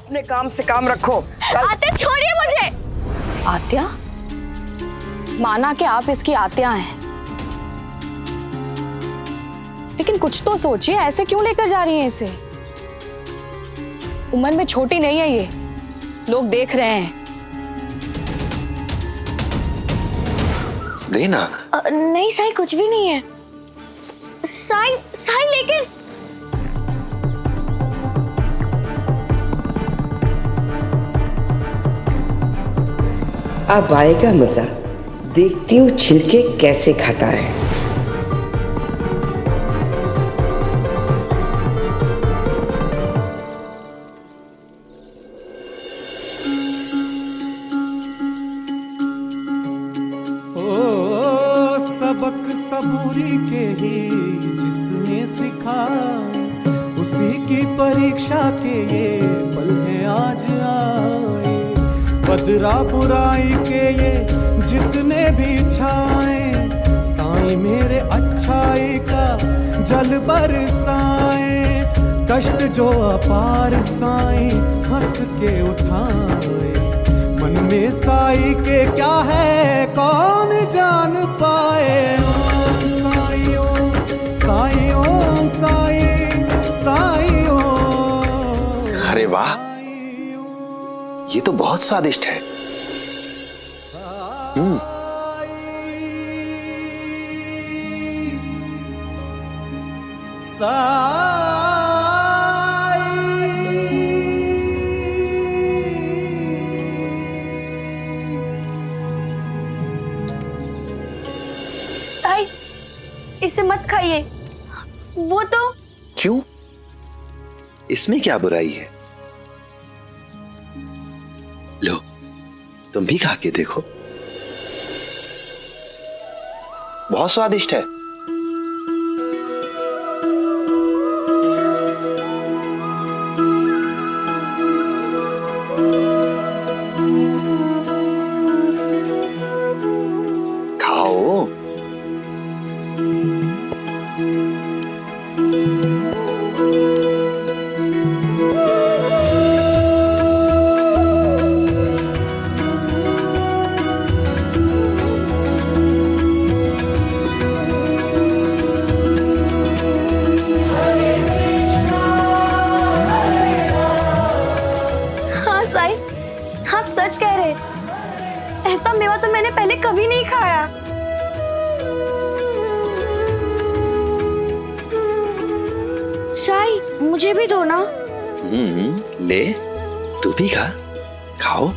अपने काम से काम रखो। आत्या छोड़िए मुझे। आत्या? माना कि आप इसकी आत्या हैं, लेकिन कुछ तो सोचिए, ऐसे क्यों लेकर जा रही हैं इसे? उम्र में छोटी नहीं है ये, लोग देख रहे हैं। देना। नहीं साई, कुछ भी नहीं है। साई साई लेकिन अब आएगा मजा, देखती हूँ छिलके कैसे खाता है। सबक सबूरी के ही जिसने सिखा, उसी की परीक्षा के ये पल में आज आए। बदरा बुराई के ये जितने भी छाए, साईं मेरे अच्छाई का जल बरसाए। कष्ट जो अपार साईं हंस के उठाए, मन में साईं के क्या है कौन जान पाए। साईं ओम साईं ओम साईं साईं ओम। अरे वाह, ये तो बहुत स्वादिष्ट है। साई, इसे मत खाइए, वो तो। क्यों? इसमें क्या बुराई है? लो, तुम भी खा के देखो, बहुत स्वादिष्ट है। खाओ। हाँ साई, आप सच कह रहे हैं। ऐसा मेवा तो मैंने पहले कभी नहीं खाया। साई, मुझे भी दो ना। ले, तू भी खा, खाओ।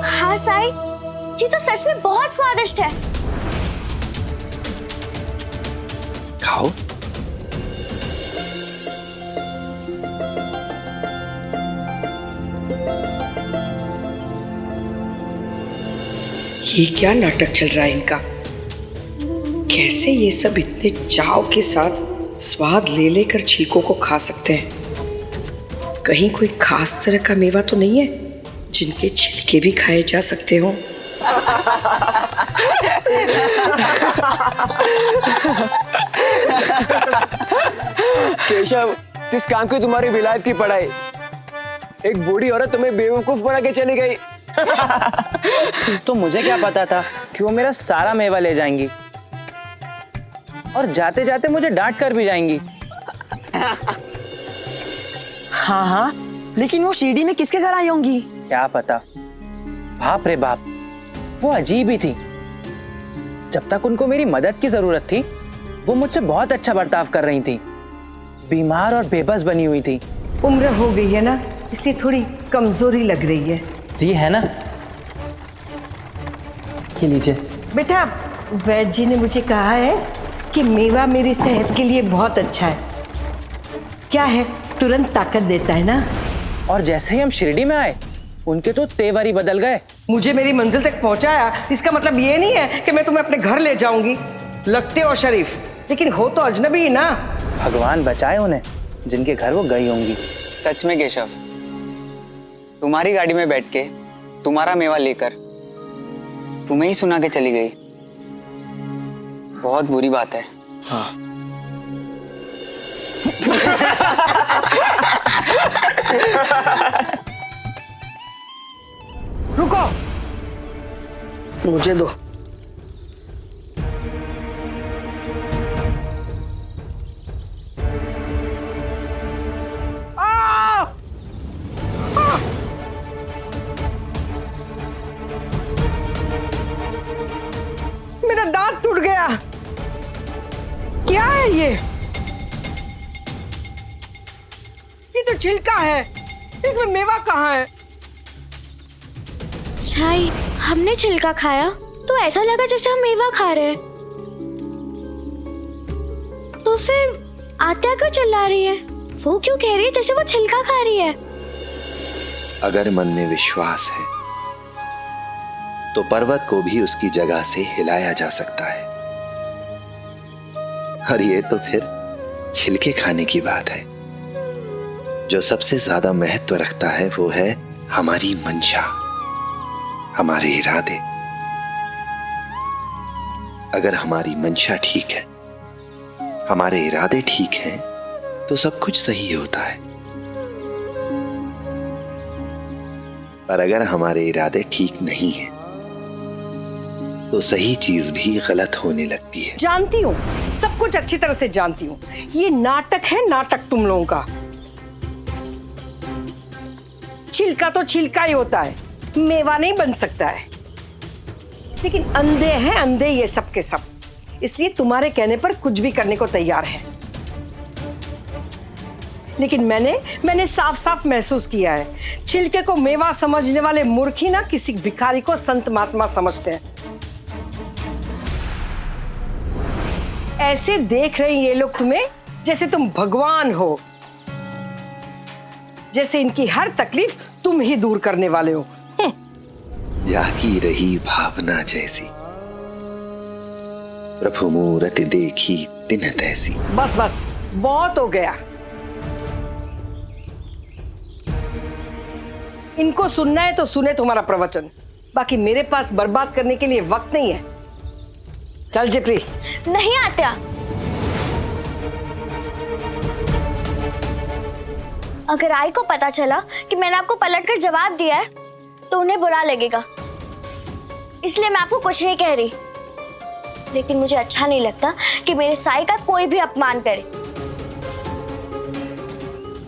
हाँ साई, ये तो सच में बहुत स्वादिष्ट है। खाओ। ये क्या नाटक चल रहा है इनका? कैसे ये सब इतने चाव के साथ स्वाद ले लेकर छींकों को खा सकते हैं? कहीं कोई खास तरह का मेवा तो नहीं है जिनके छिलके भी खाए जा सकते हो? केशव, किस काम की तुम्हारी विलायत की पढ़ाई? एक बूढ़ी औरत तुम्हें बेवकूफ बना के चली गई। तो मुझे क्या पता था कि वो मेरा सारा मेवा ले जाएंगी और जाते जाते मुझे डांट कर भी जाएंगी। हाँ हाँ, लेकिन वो शिरडी में किसके घर आई होंगी? क्या पता। बाप रे बाप, वो अजीब ही थी। जब तक उनको मेरी मदद की जरूरत थी, वो मुझसे बहुत अच्छा बर्ताव कर रही थी। बीमार और बेबस बनी हुई थी। उम्र हो गई है ना, इससे थोड़ी कमजोरी लग रही है। जी है ना, ये लीजिए। बेटा, वैद्य जी ने मुझे कहा है कि मेवा मेरी सेहत के लिए बहुत अच्छा है। क्या है, तुरंत ताकत देता है ना। और जैसे ही हम शिरडी में आए उनके तो तेवर ही बदल गए। मुझे मेरी मंजिल तक पहुंचाया, इसका मतलब ये नहीं है कि मैं तुम्हें अपने घर ले जाऊंगी। लगते हो शरीफ, लेकिन हो तो अजनबी ना। भगवान बचाए उन्हें जिनके घर वो गई होंगी। सच में केशव, तुम्हारी गाड़ी में बैठ के तुम्हारा मेवा लेकर तुम्हें ही सुना के चली गई, बहुत बुरी बात है। हाँ। रुको, मुझे दो। मेरा दांत टूट गया। क्या है ये? ये तो छिलका है, इसमें मेवा कहाँ है? साई, हमने छिलका खाया तो ऐसा लगा जैसे हम मेवा खा रहे हैं। तो फिर आत्या क्यों चिल्ला रही है? वो क्यों कह रही है जैसे वो छिलका खा रही है? अगर मन में विश्वास है तो पर्वत को भी उसकी जगह से हिलाया जा सकता है। और ये तो फिर छिलके खाने की बात है। जो सबसे ज्यादा महत्व रखता है वो है हमारी मंशा, हमारे इरादे। अगर हमारी मंशा ठीक है, हमारे इरादे ठीक हैं, तो सब कुछ सही होता है। पर अगर हमारे इरादे ठीक नहीं हैं, तो सही चीज भी गलत होने लगती है। जानती हूँ, सब कुछ अच्छी तरह से जानती हूँ। ये नाटक है, नाटक तुम लोगों का। छिलका तो छिलका ही होता है, मेवा नहीं बन सकता है। लेकिन अंधे हैं अंधे ये सब के सब, इसलिए तुम्हारे कहने पर कुछ भी करने को तैयार है। लेकिन मैंने साफ साफ महसूस किया है, छिलके को मेवा समझने वाले मूर्ख ही ना किसी भिखारी को संत महात्मा समझते हैं। ऐसे देख रहे हैं ये लोग तुम्हें जैसे तुम भगवान हो, जैसे इनकी हर तकलीफ तुम ही दूर करने वाले हो। जाकी रही भावना जैसी, प्रभु मूरत देखी तिन्ह तैसी। बस बस, बहुत हो गया। इनको सुनना है तो सुने तुम्हारा प्रवचन, बाकी मेरे पास बर्बाद करने के लिए वक्त नहीं है। चल जिप्री। नहीं आत्या, अगर आई को पता चला कि मैंने आपको पलटकर जवाब दिया है तो उन्हें बुरा लगेगा, इसलिए मैं आपको कुछ नहीं कह रही। लेकिन मुझे अच्छा नहीं लगता कि मेरे साई का कोई भी अपमान करे,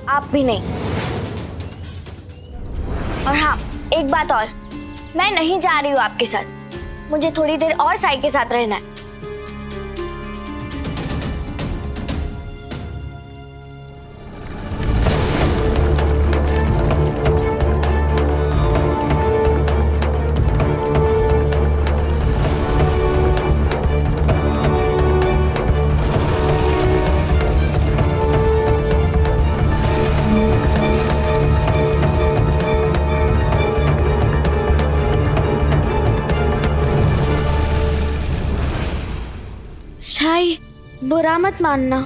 आप भी नहीं। और हाँ, एक बात और, मैं नहीं जा रही हूँ आपके साथ, मुझे थोड़ी देर और साई के साथ रहना है। साई, बुरा मत मानना।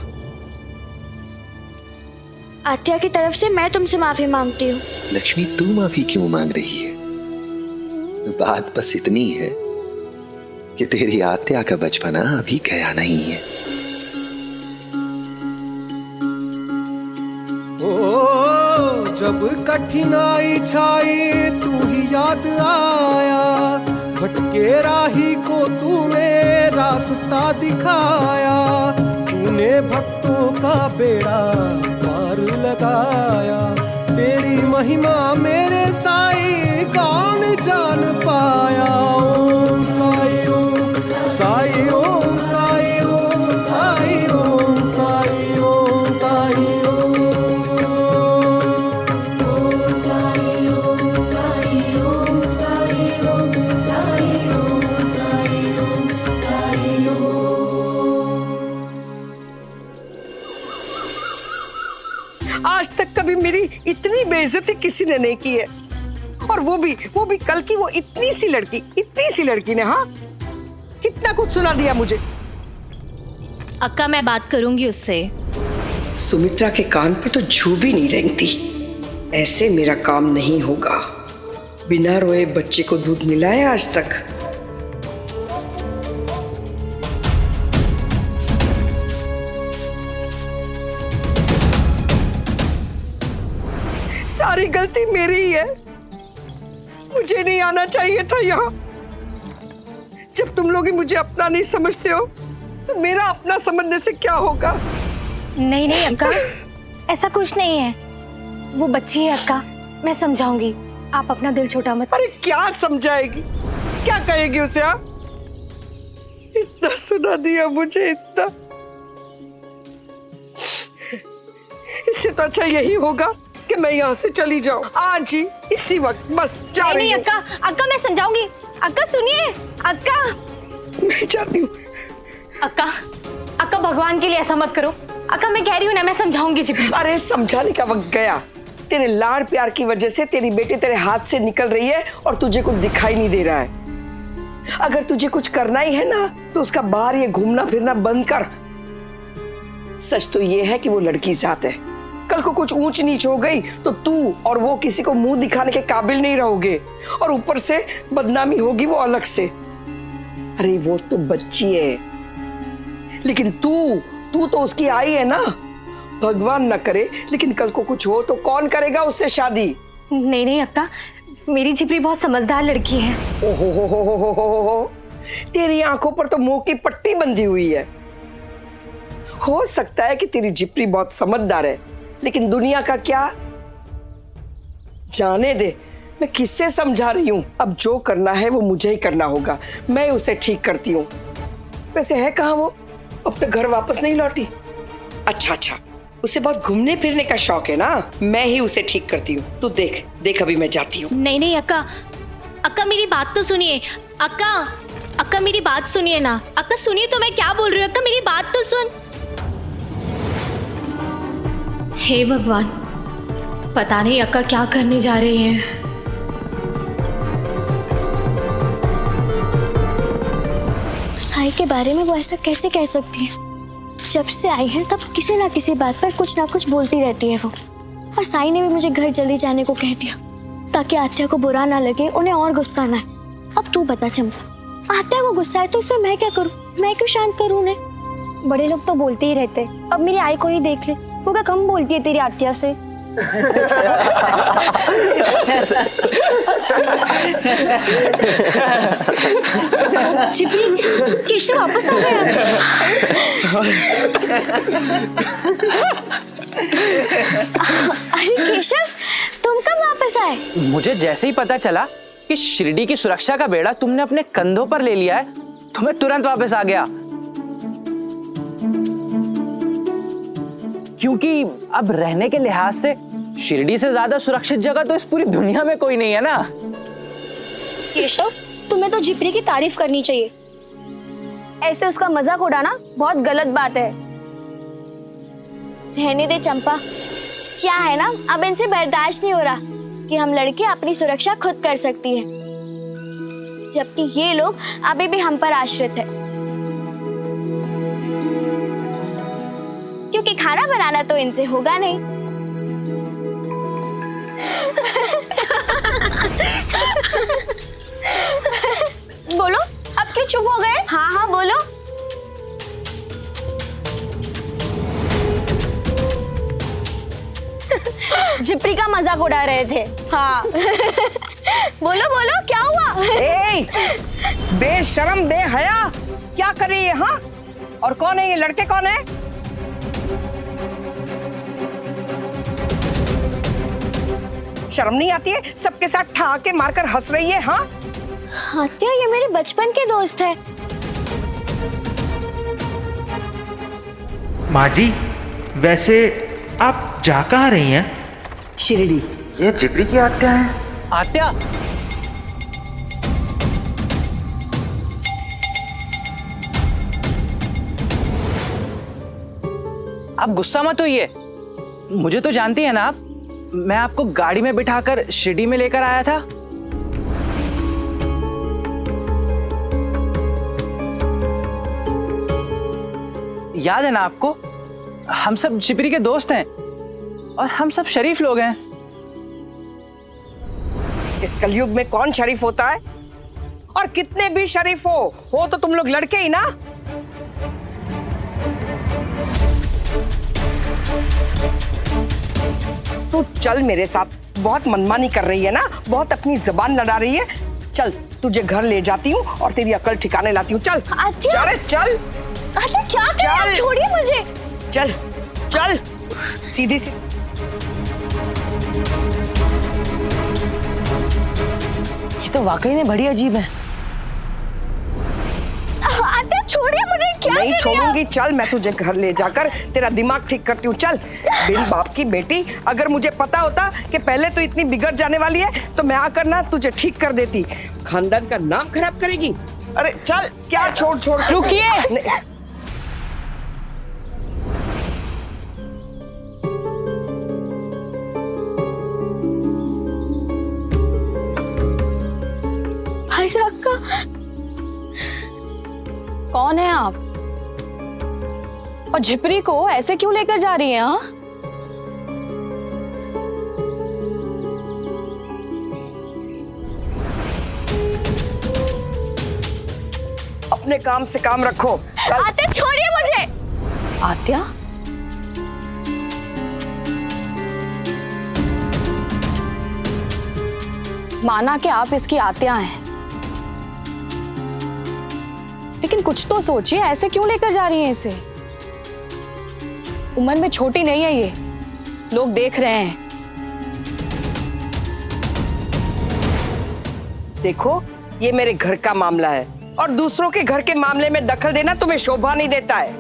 आत्या की तरफ से मैं तुमसे माफी मांगती हूँ। लक्ष्मी, तू माफी क्यों मांग रही है? बात बस इतनी है कि तेरी आत्या का बचपना अभी गया नहीं है। ओ जब कठिनाई छाई तू ही याद आया, भटके राही को तूने रास्ता दिखाया, तूने भक्तों का बेड़ा पार लगाया। तेरी महिमा मेरे साई कौन जान पाया। ओम साई ओम साई ओम साई ओम साई ओम साई ओम साई आज तक कभी मेरी इतनी बेइज्जती किसी ने नहीं की है। और वो भी कल की वो इतनी सी लड़की ने, हाँ, कितना कुछ सुना दिया मुझे। अक्का, मैं बात करूंगी उससे। सुमित्रा के कान पर तो जू भी नहीं रेंगती। ऐसे मेरा काम नहीं होगा। बिना रोए बच्चे को दूध मिला है आज तक? सारी गलती मेरी ही है। मुझे नहीं आना चाहिए था यहाँ। जब तुम लोग ही मुझे अपना नहीं समझते हो तो मेरा अपना समझने से क्या होगा? नहीं नहीं अक्का, ऐसा कुछ नहीं है। वो बच्ची है अक्का, मैं समझाऊंगी। आप अपना दिल छोटा मत। अरे क्या समझाएगी, क्या कहेगी उसे? आप इतना सुना दिया मुझे, इतना। इससे तो अच्छा यही होगा कि मैं यहाँ से चली जाऊं आज ही, इसी वक्त, बस जा रही हूं। अक्का मैं समझाऊंगी। अक्का सुनिए, अक्का। मैं जाती हूँ। अक्का भगवान के लिए ऐसा मत करो। अक्का मैं कह रही हूँ ना, मैं समझाऊंगी जिब्री। अरे समझाने का वक्त गया। तेरे लाड़ प्यार की वजह से तेरी बेटी तेरे हाथ से निकल रही है और तुझे कुछ दिखाई नहीं दे रहा है। अगर तुझे कुछ करना ही है ना तो उसका बाहर ये घूमना फिरना बंद कर। सच तो ये है कि वो लड़की जात है। कल को कुछ ऊंच नीच हो गई तो तू और वो किसी को मुंह दिखाने के काबिल नहीं रहोगे, और ऊपर से बदनामी होगी वो अलग से। अरे वो तो बच्ची है, लेकिन तू तो उसकी आई है ना। भगवान न करे लेकिन कल को कुछ हो तो कौन करेगा उससे शादी? नहीं नहीं अक्का, मेरी जिब्री बहुत समझदार लड़की है। ओहो हो। तेरी आंखों पर तो मुंह की पट्टी बंधी हुई है। हो सकता है कि तेरी जिप्री बहुत समझदार है, लेकिन दुनिया का क्या? जाने दे, मैं किससे समझा रही हूं। अब जो करना है वो मुझे ही करना होगा। मैं उसे ठीक करती हूँ। वैसे है कहाँ वो? अब तक घर वापस नहीं लौटी। अच्छा, उसे बहुत घूमने फिरने का शौक है ना। मैं ही उसे ठीक करती हूँ। तू देख अभी मैं जाती हूँ। नहीं अक्का मेरी बात तो सुनिए। अक्का मेरी बात सुनिए ना। अक्का सुनिए तो मैं क्या बोल रही हूँ। अक्का मेरी बात तो सुन। हे भगवान, पता नहीं अक्का क्या करने जा रही है। साई के बारे में वो ऐसा कैसे कह सकती है? जब से आई है तब किसी ना किसी बात पर कुछ ना कुछ बोलती रहती है वो। और साई ने भी मुझे घर जल्दी जाने को कह दिया ताकि आत्या को बुरा ना लगे, उन्हें और गुस्सा ना है। अब तू बता चंपा, आत्या को गुस्सा है तो इसमें मैं क्या करूं? मैं क्यों शांत करूं उन्हें? बड़े लोग तो बोलते ही रहते। अब मेरी आई को ही देख ले, वो क्या कम बोलती है तेरी आत्या से। चिपरी, केशव वापस आ गया। अरे केशव, तुम कब वापस आए? मुझे जैसे ही पता चला कि शिरडी की सुरक्षा का बेड़ा तुमने अपने कंधों पर ले लिया है तो मैं तुरंत वापस आ गया, क्योंकि अब रहने के लिहाज से शिरडी से ज्यादा सुरक्षित जगह तो इस पूरी दुनिया में कोई नहीं है ना। केशव, तुम्हें तो जिप्री की तारीफ करनी चाहिए। ऐसे उसका मजाक उड़ाना बहुत गलत बात है। रहने दे चंपा, क्या है ना, अब इनसे बर्दाश्त नहीं हो रहा कि हम लड़के अपनी सुरक्षा खुद कर सकती है, जबकि ये लोग अभी भी हम पर आश्रित है। क्योंकि खाना बनाना तो इनसे होगा नहीं। बोलो, अब क्यों चुप हो गए? हाँ बोलो। जिप्री का मजाक उड़ा रहे थे। हाँ। बोलो क्या हुआ? ए, बेशरम बेहया, क्या कर रही है? हाँ, और कौन है ये लड़के? कौन है? शर्म नहीं आती है? सबके साथ ठहाके मारकर हंस रही है। हाँ आत्या, ये मेरे बचपन के दोस्त है। माँ जी, वैसे आप जा कहाँ रही हैं? शिरडी। ये जिप्री की आत्या है? आत्या, आप गुस्सा मत होइए। मुझे तो जानती है ना आप, मैं आपको गाड़ी में बिठाकर शिरडी में लेकर आया था। याद है ना आपको? हम सब जिपरी के दोस्त हैं और हम सब शरीफ लोग हैं। इस कलयुग में कौन शरीफ होता है? और कितने भी शरीफ हो तो तुम लोग लड़के ही ना। तू चल मेरे साथ, बहुत मनमानी कर रही है ना, बहुत अपनी जुबान लड़ा रही है। चल तुझे घर ले जाती हूँ और तेरी अकल ठिकाने लाती हूँ। चल आत्या, चल। आत्या क्या कर रहे हैं आप? छोड़िए मुझे। चल चल सीधी सी। ये तो वाकई में बड़ी अजीब है। आत्या छोड़िए मुझे। क्या नहीं कर रही हैं आप? छोड़ूंगी। चल मैं तुझे घर ले जाकर तेरा दिमाग ठीक करती हूँ। चल। बिन बाप की बेटी, अगर मुझे पता होता कि पहले तो इतनी बिगड़ जाने वाली है तो मैं आकर ना तुझे ठीक कर देती। खानदान का नाम खराब करेगी। अरे चल। क्या छोड़ रुकिए। भाई साहब का कौन है आप? और झिपरी को ऐसे क्यों लेकर जा रही हैं? हाँ? अपने काम से काम रखो। चल। आत्या छोड़िए मुझे। आत्या? माना कि आप इसकी आत्या हैं, लेकिन कुछ तो सोचिए, ऐसे क्यों लेकर जा रही हैं इसे? उम्र में छोटी नहीं है ये, लोग देख रहे हैं। देखो ये मेरे घर का मामला है और दूसरों के घर के मामले में दखल देना तुम्हें शोभा नहीं देता है।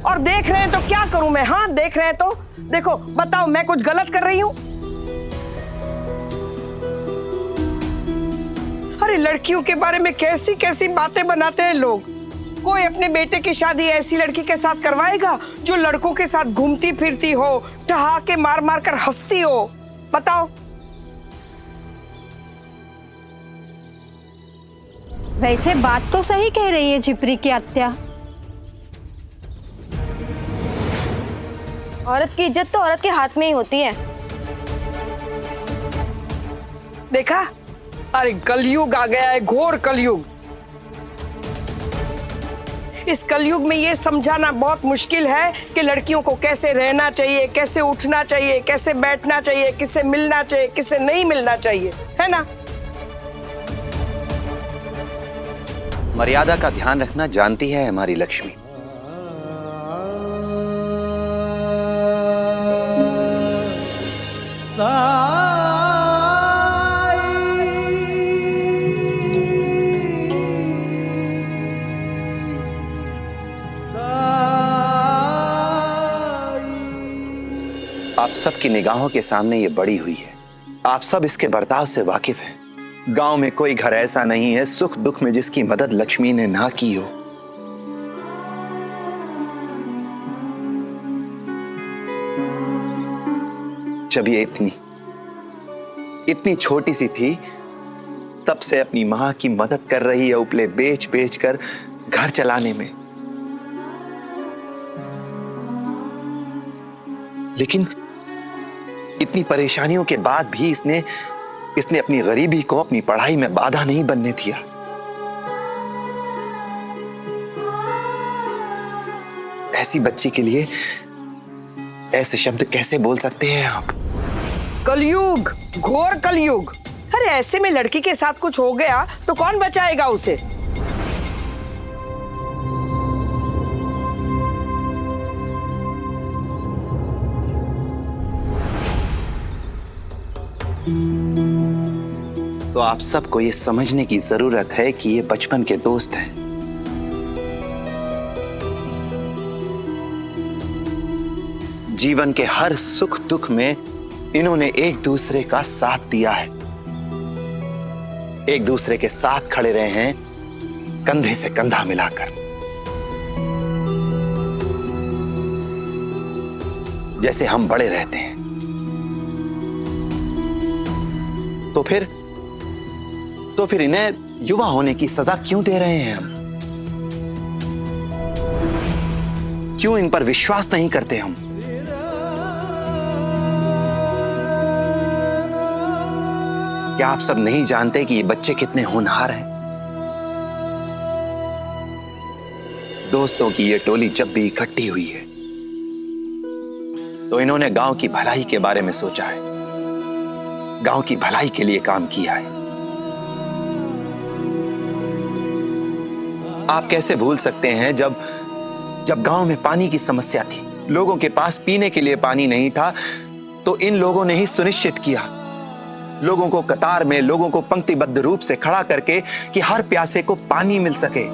और देख रहे हैं तो क्या करूं मैं? हाँ देख रहे हैं तो देखो, बताओ मैं कुछ गलत कर रही हूं? अरे लड़कियों के बारे में कैसी कैसी बातें बनाते हैं लोग। कोई अपने बेटे की शादी ऐसी लड़की के साथ करवाएगा जो लड़कों के साथ घूमती फिरती हो, ठहाके मार मार कर हंसती हो? बताओ। वैसे बात तो सही कह रही है जिपरी की आत्या। औरत की इज्जत तो औरत के हाथ में ही होती है। देखा? अरे कलयुग आ गया है, घोर कलयुग। इस कलयुग में ये समझाना बहुत मुश्किल है कि लड़कियों को कैसे रहना चाहिए, कैसे उठना चाहिए, कैसे बैठना चाहिए, किससे मिलना चाहिए, किससे नहीं मिलना चाहिए, है ना? मर्यादा का ध्यान रखना जानती है हमारी लक्ष्मी। आप सबकी निगाहों के सामने ये बड़ी हुई है। आप सब इसके बर्ताव से वाकिफ हैं। गांव में कोई घर ऐसा नहीं है सुख दुख में जिसकी मदद लक्ष्मी ने ना की हो। जब ये इतनी छोटी सी थी तब से अपनी मां की मदद कर रही है, उपले बेच बेच कर घर चलाने में। लेकिन इतनी परेशानियों के बाद भी इसने अपनी गरीबी को अपनी पढ़ाई में बाधा नहीं बनने दिया। ऐसी बच्ची के लिए ऐसे शब्द कैसे बोल सकते हैं आप? कलयुग, घोर कलयुग। अरे ऐसे में लड़की के साथ कुछ हो गया तो कौन बचाएगा उसे? तो आप सबको ये समझने की जरूरत है कि ये बचपन के दोस्त हैं। जीवन के हर सुख दुख में इन्होंने एक दूसरे का साथ दिया है, एक दूसरे के साथ खड़े रहे हैं, कंधे से कंधा मिलाकर। जैसे हम बड़े रहते हैं। तो फिर इन्हें युवा होने की सजा क्यों दे रहे हैं हम? क्यों इन पर विश्वास नहीं करते हम? क्या आप सब नहीं जानते कि ये बच्चे कितने होनहार हैं? दोस्तों की ये टोली जब भी इकट्ठी हुई है तो इन्होंने गांव की भलाई के बारे में सोचा है, गांव की भलाई के लिए काम किया है। आप कैसे भूल सकते हैं जब गांव में पानी की समस्या थी, लोगों के पास पीने के लिए पानी नहीं था, तो इन लोगों ने ही सुनिश्चित किया, लोगों को कतार में, लोगों को पंक्तिबद्ध रूप से खड़ा करके कि हर प्यासे को पानी मिल सके।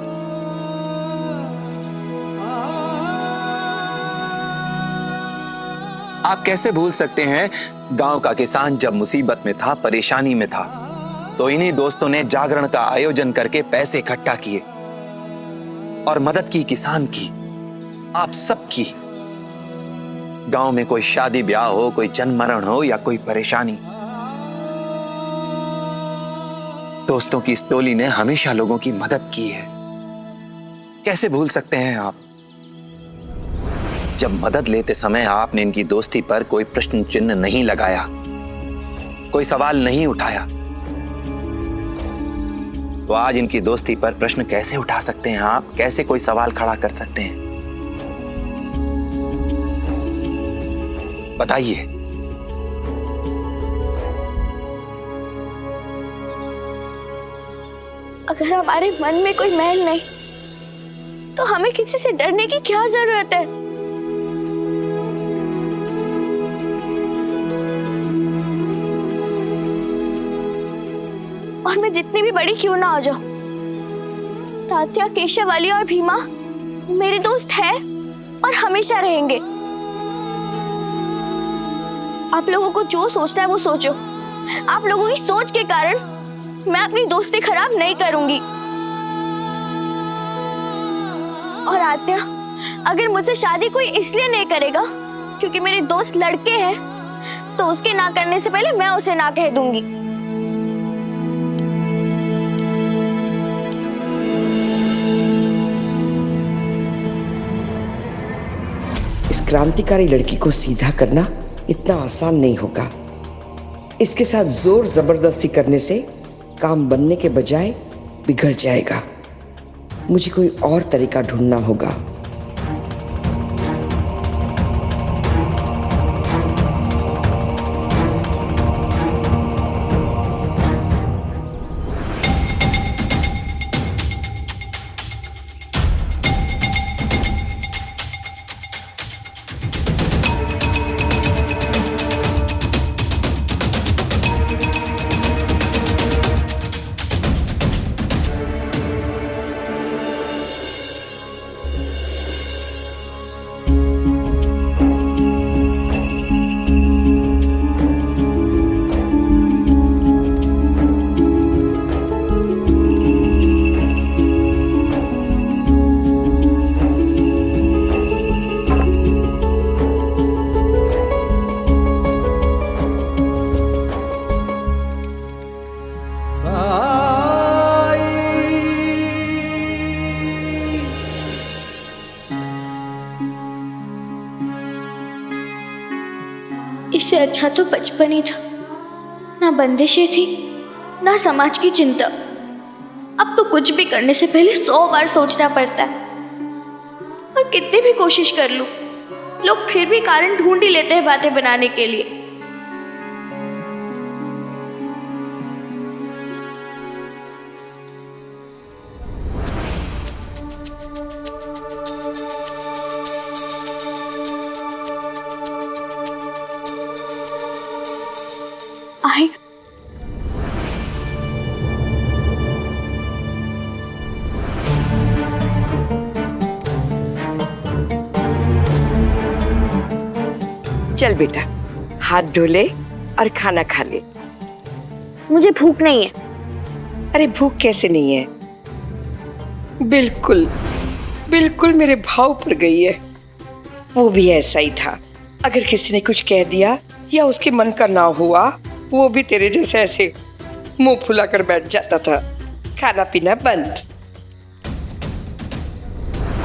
आप कैसे भूल सकते हैं गांव का किसान जब मुसीबत में था, परेशानी में था, तो इन्हीं दोस्तों ने जागरण का आयोजन करके पैसे इकट्ठा किए और मदद की किसान की, आप सब की। गांव में कोई शादी ब्याह हो, कोई जन्म मरण हो या कोई परेशानी, दोस्तों की इस टोली ने हमेशा लोगों की मदद की है। कैसे भूल सकते हैं आप? जब मदद लेते समय आपने इनकी दोस्ती पर कोई प्रश्न चिन्ह नहीं लगाया, कोई सवाल नहीं उठाया, तो आज इनकी दोस्ती पर प्रश्न कैसे उठा सकते हैं आप? कैसे कोई सवाल खड़ा कर सकते हैं? बताइए। अगर हमारे मन में कोई मैल नहीं तो हमें किसी से डरने की क्या जरूरत है? और मैं जितनी भी बड़ी क्यों ना हो जाऊं, तात्या, केशव, वाली और भीमा मेरे दोस्त है और हमेशा रहेंगे। आप लोगों को जो सोचना है वो सोचो। आप लोगों की सोच के कारण मैं अपनी दोस्ती खराब नहीं करूंगी। और आत्या, अगर मुझसे शादी कोई इसलिए नहीं करेगा क्योंकि मेरे दोस्त लड़के हैं, तो उसके ना करने से पहले मैं उसे ना कह दूंगी। इस क्रांतिकारी लड़की को सीधा करना इतना आसान नहीं होगा। इसके साथ जोर जबरदस्ती करने से काम बनने के बजाय बिगड़ जाएगा। मुझे कोई और तरीका ढूंढना होगा। इससे अच्छा तो बचपन ही था, ना बंदिशें थी, ना समाज की चिंता। अब तो कुछ भी करने से पहले 100 बार सोचना पड़ता है। और कितनी भी कोशिश कर लूं, लोग फिर भी कारण ढूंढ ही लेते हैं बातें बनाने के लिए। आए चल बेटा, हाथ धो ले और खाना खा ले। मुझे भूख नहीं है। अरे भूख कैसे नहीं है? बिल्कुल बिल्कुल मेरे भाव पर गई है। वो भी ऐसा ही था अगर किसी ने कुछ कह दिया या उसके मन का ना हुआ, वो भी तेरे जैसे ऐसे मुंह फुला कर बैठ जाता था। खाना पीना बंद।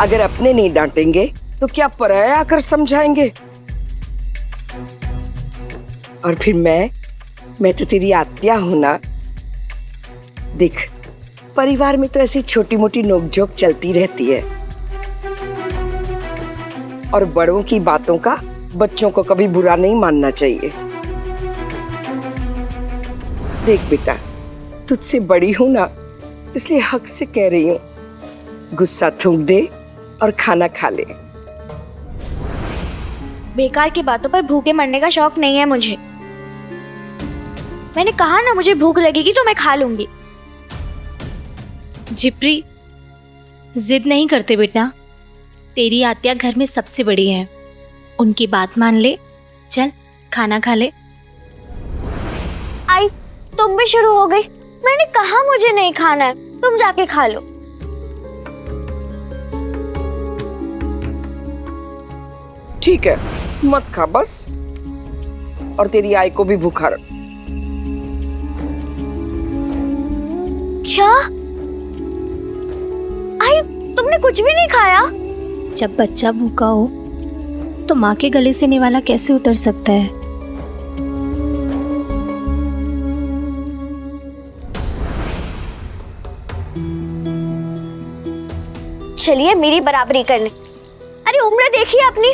अगर अपने नहीं डांटेंगे तो क्या पराया आकर समझाएंगे? और फिर मैं तो तेरी आत्या हूं ना। देख, परिवार में तो ऐसी छोटी मोटी नोकझोंक चलती रहती है, और बड़ों की बातों का बच्चों को कभी बुरा नहीं मानना चाहिए। देख बेटा, तुझसे बड़ी हूं ना, इसलिए हक से कह रही हूं, गुस्सा थूक दे और खाना खा ले। बेकार की बातों पर भूखे मरने का शौक नहीं है मुझे। मैंने कहा ना, मुझे भूख लगेगी तो मैं खा लूंगी। जिप्री, जिद नहीं करते बेटा। तेरी आत्या घर में सबसे बड़ी है, उनकी बात मान ले। चल खाना खा ले। आई, तुम भी शुरू हो गई। मैंने कहा मुझे नहीं खाना है, तुम जाके खा लो। ठीक है, मत खा बस, और तेरी आई को भी भूखा रख। क्या? आई, तुमने कुछ भी नहीं खाया? जब बच्चा भूखा हो तो माँ के गले से निवाला कैसे उतर सकता है? चलिए मेरी बराबरी करने। अरे उम्र देखिए अपनी,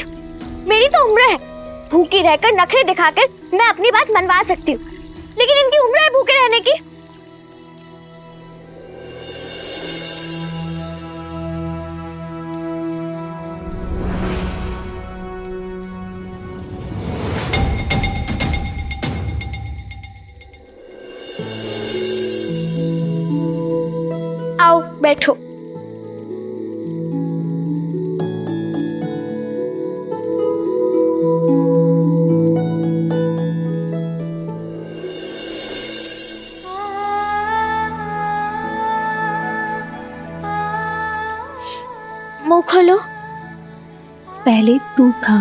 मेरी तो उम्र है। भूखी रहकर नखरे दिखाकर मैं अपनी बात मनवा सकती हूँ, लेकिन इनकी उम्र है भूखे रहने की। आओ बैठो। मुंह खोलो। पहले तू खा।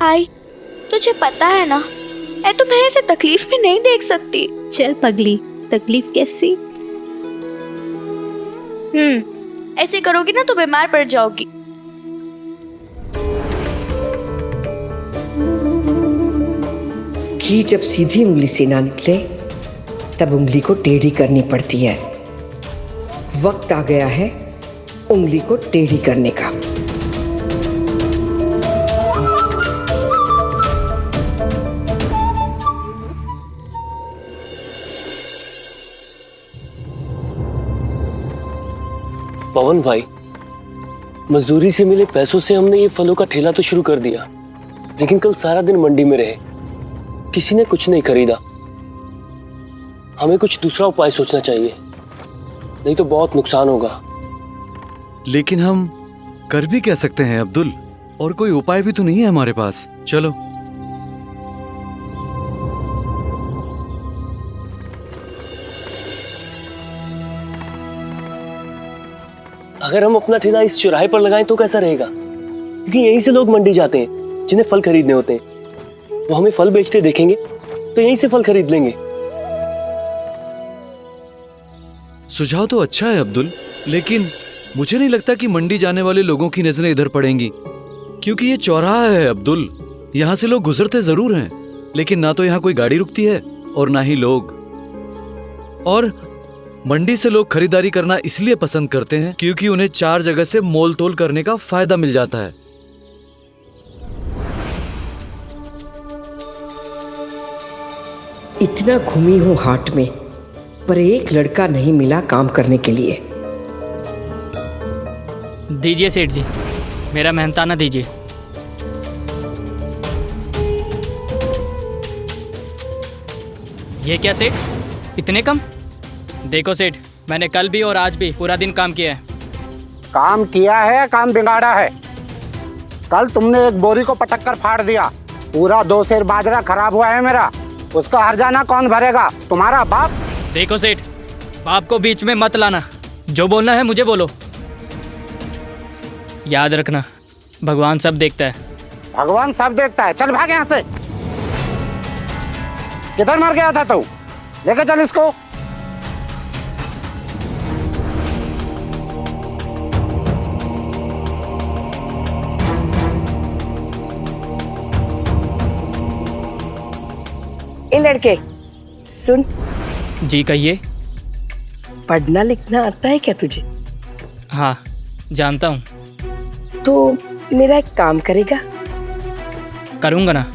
आई, तुझे पता है ना, मैं तुम्हें ऐसे तकलीफ में नहीं देख सकती। चल पगली, तकलीफ कैसी? ऐसे करोगी ना तो बीमार पड़ जाओगी। घी जब सीधी उंगली से ना निकले तब उंगली को टेढ़ी करनी पड़ती है। वक्त आ गया है उंगली को टेढ़ी करने का। पवन भाई, मजदूरी से मिले पैसों से हमने ये फलों का ठेला तो शुरू कर दिया, लेकिन कल सारा दिन मंडी में रहे, किसी ने कुछ नहीं खरीदा। हमें कुछ दूसरा उपाय सोचना चाहिए, नहीं तो बहुत नुकसान होगा। लेकिन हम कर भी क्या सकते हैं अब्दुल? और कोई उपाय भी तो नहीं है हमारे पास। चलो। अगर हम अपना ठेला इस चौराहे पर लगाएं तो कैसा रहेगा? क्योंकि यहीं से लोग मंडी जाते हैं जिन्हें फल खरीदने होते हैं। वो हमें फल बेचते देखेंगे तो यहीं से फल खरीद लेंगे। सुझाव तो अच्छा है अब्दुल, लेकिन मुझे नहीं लगता कि मंडी जाने वाले लोगों की नजरें इधर पड़ेंगी, क्योंकि ये चौराहा है अब्दुल। यहाँ से लोग गुजरते जरूर हैं, लेकिन ना तो यहाँ कोई गाड़ी रुकती है और ना ही लोग। और मंडी से लोग खरीदारी करना इसलिए पसंद करते हैं क्योंकि उन्हें चार जगह से मोल तोल करने का फायदा मिल जाता है। इतना घूमी हूं हाट में, पर एक लड़का नहीं मिला काम करने के लिए। दीजिए सेठ जी, मेरा मेहनताना दीजिए। ये क्या सेठ, इतने कम? देखो सेठ, मैंने कल भी और आज भी पूरा दिन काम किया है। काम किया है, काम बिगाड़ा है। कल तुमने एक बोरी को पटक कर फाड़ दिया। पूरा 2 सेर बाजरा खराब हुआ है मेरा। उसका हर्जाना कौन भरेगा? तुम्हारा बाप। देखो सेठ, बाप को बीच में मत लाना। जो बोलना है मुझे बोलो। याद रखना, भगवान सब देखता है। भगवान सब देखता है? चल भाग यहाँ से। किधर मर गया था तू? लेके चल इसको। ए लड़के सुन। जी कहिए। पढ़ना लिखना आता है क्या तुझे? हाँ जानता हूँ। तो मेरा एक काम करेगा? करूँगा ना।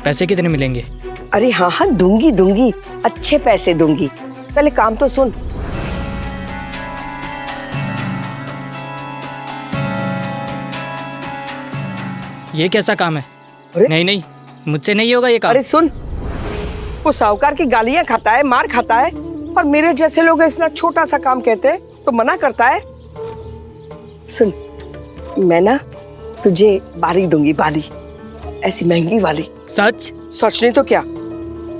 पैसे कितने मिलेंगे? अरे हाँ हाँ दूंगी, अच्छे पैसे दूंगी। पहले काम तो सुन। ये कैसा काम है? नहीं, मुझसे नहीं होगा ये काम। अरे सुन, वो साहूकार की गालियां खाता है, मार खाता है, और मेरे जैसे लोग इतना छोटा सा काम कहते हैं तो मना करता है। सुन, मैं ना तुझे बाली दूंगी, बाली, ऐसी महंगी वाली। सच? सच नहीं तो क्या।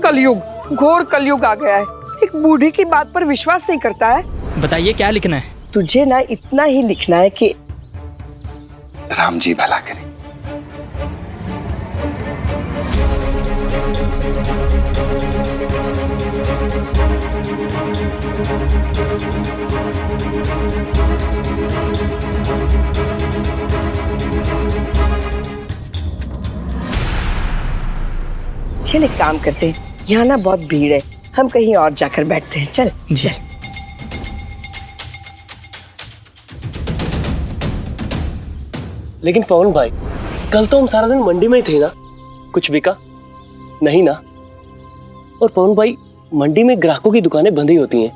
कलयुग, घोर कलयुग आ गया है। एक बूढ़ी की बात पर विश्वास नहीं करता है। बताइए क्या लिखना है? तुझे ना इतना ही लिखना है कि राम जी भला करे। चल एक काम करते हैं, यहाँ ना बहुत भीड़ है, हम कहीं और जाकर बैठते हैं। चल चल। लेकिन पवन भाई, कल तो हम सारा दिन मंडी में ही थे ना, कुछ बिका नहीं ना? और पवन भाई, मंडी में ग्राहकों की दुकानें बंद ही होती हैं,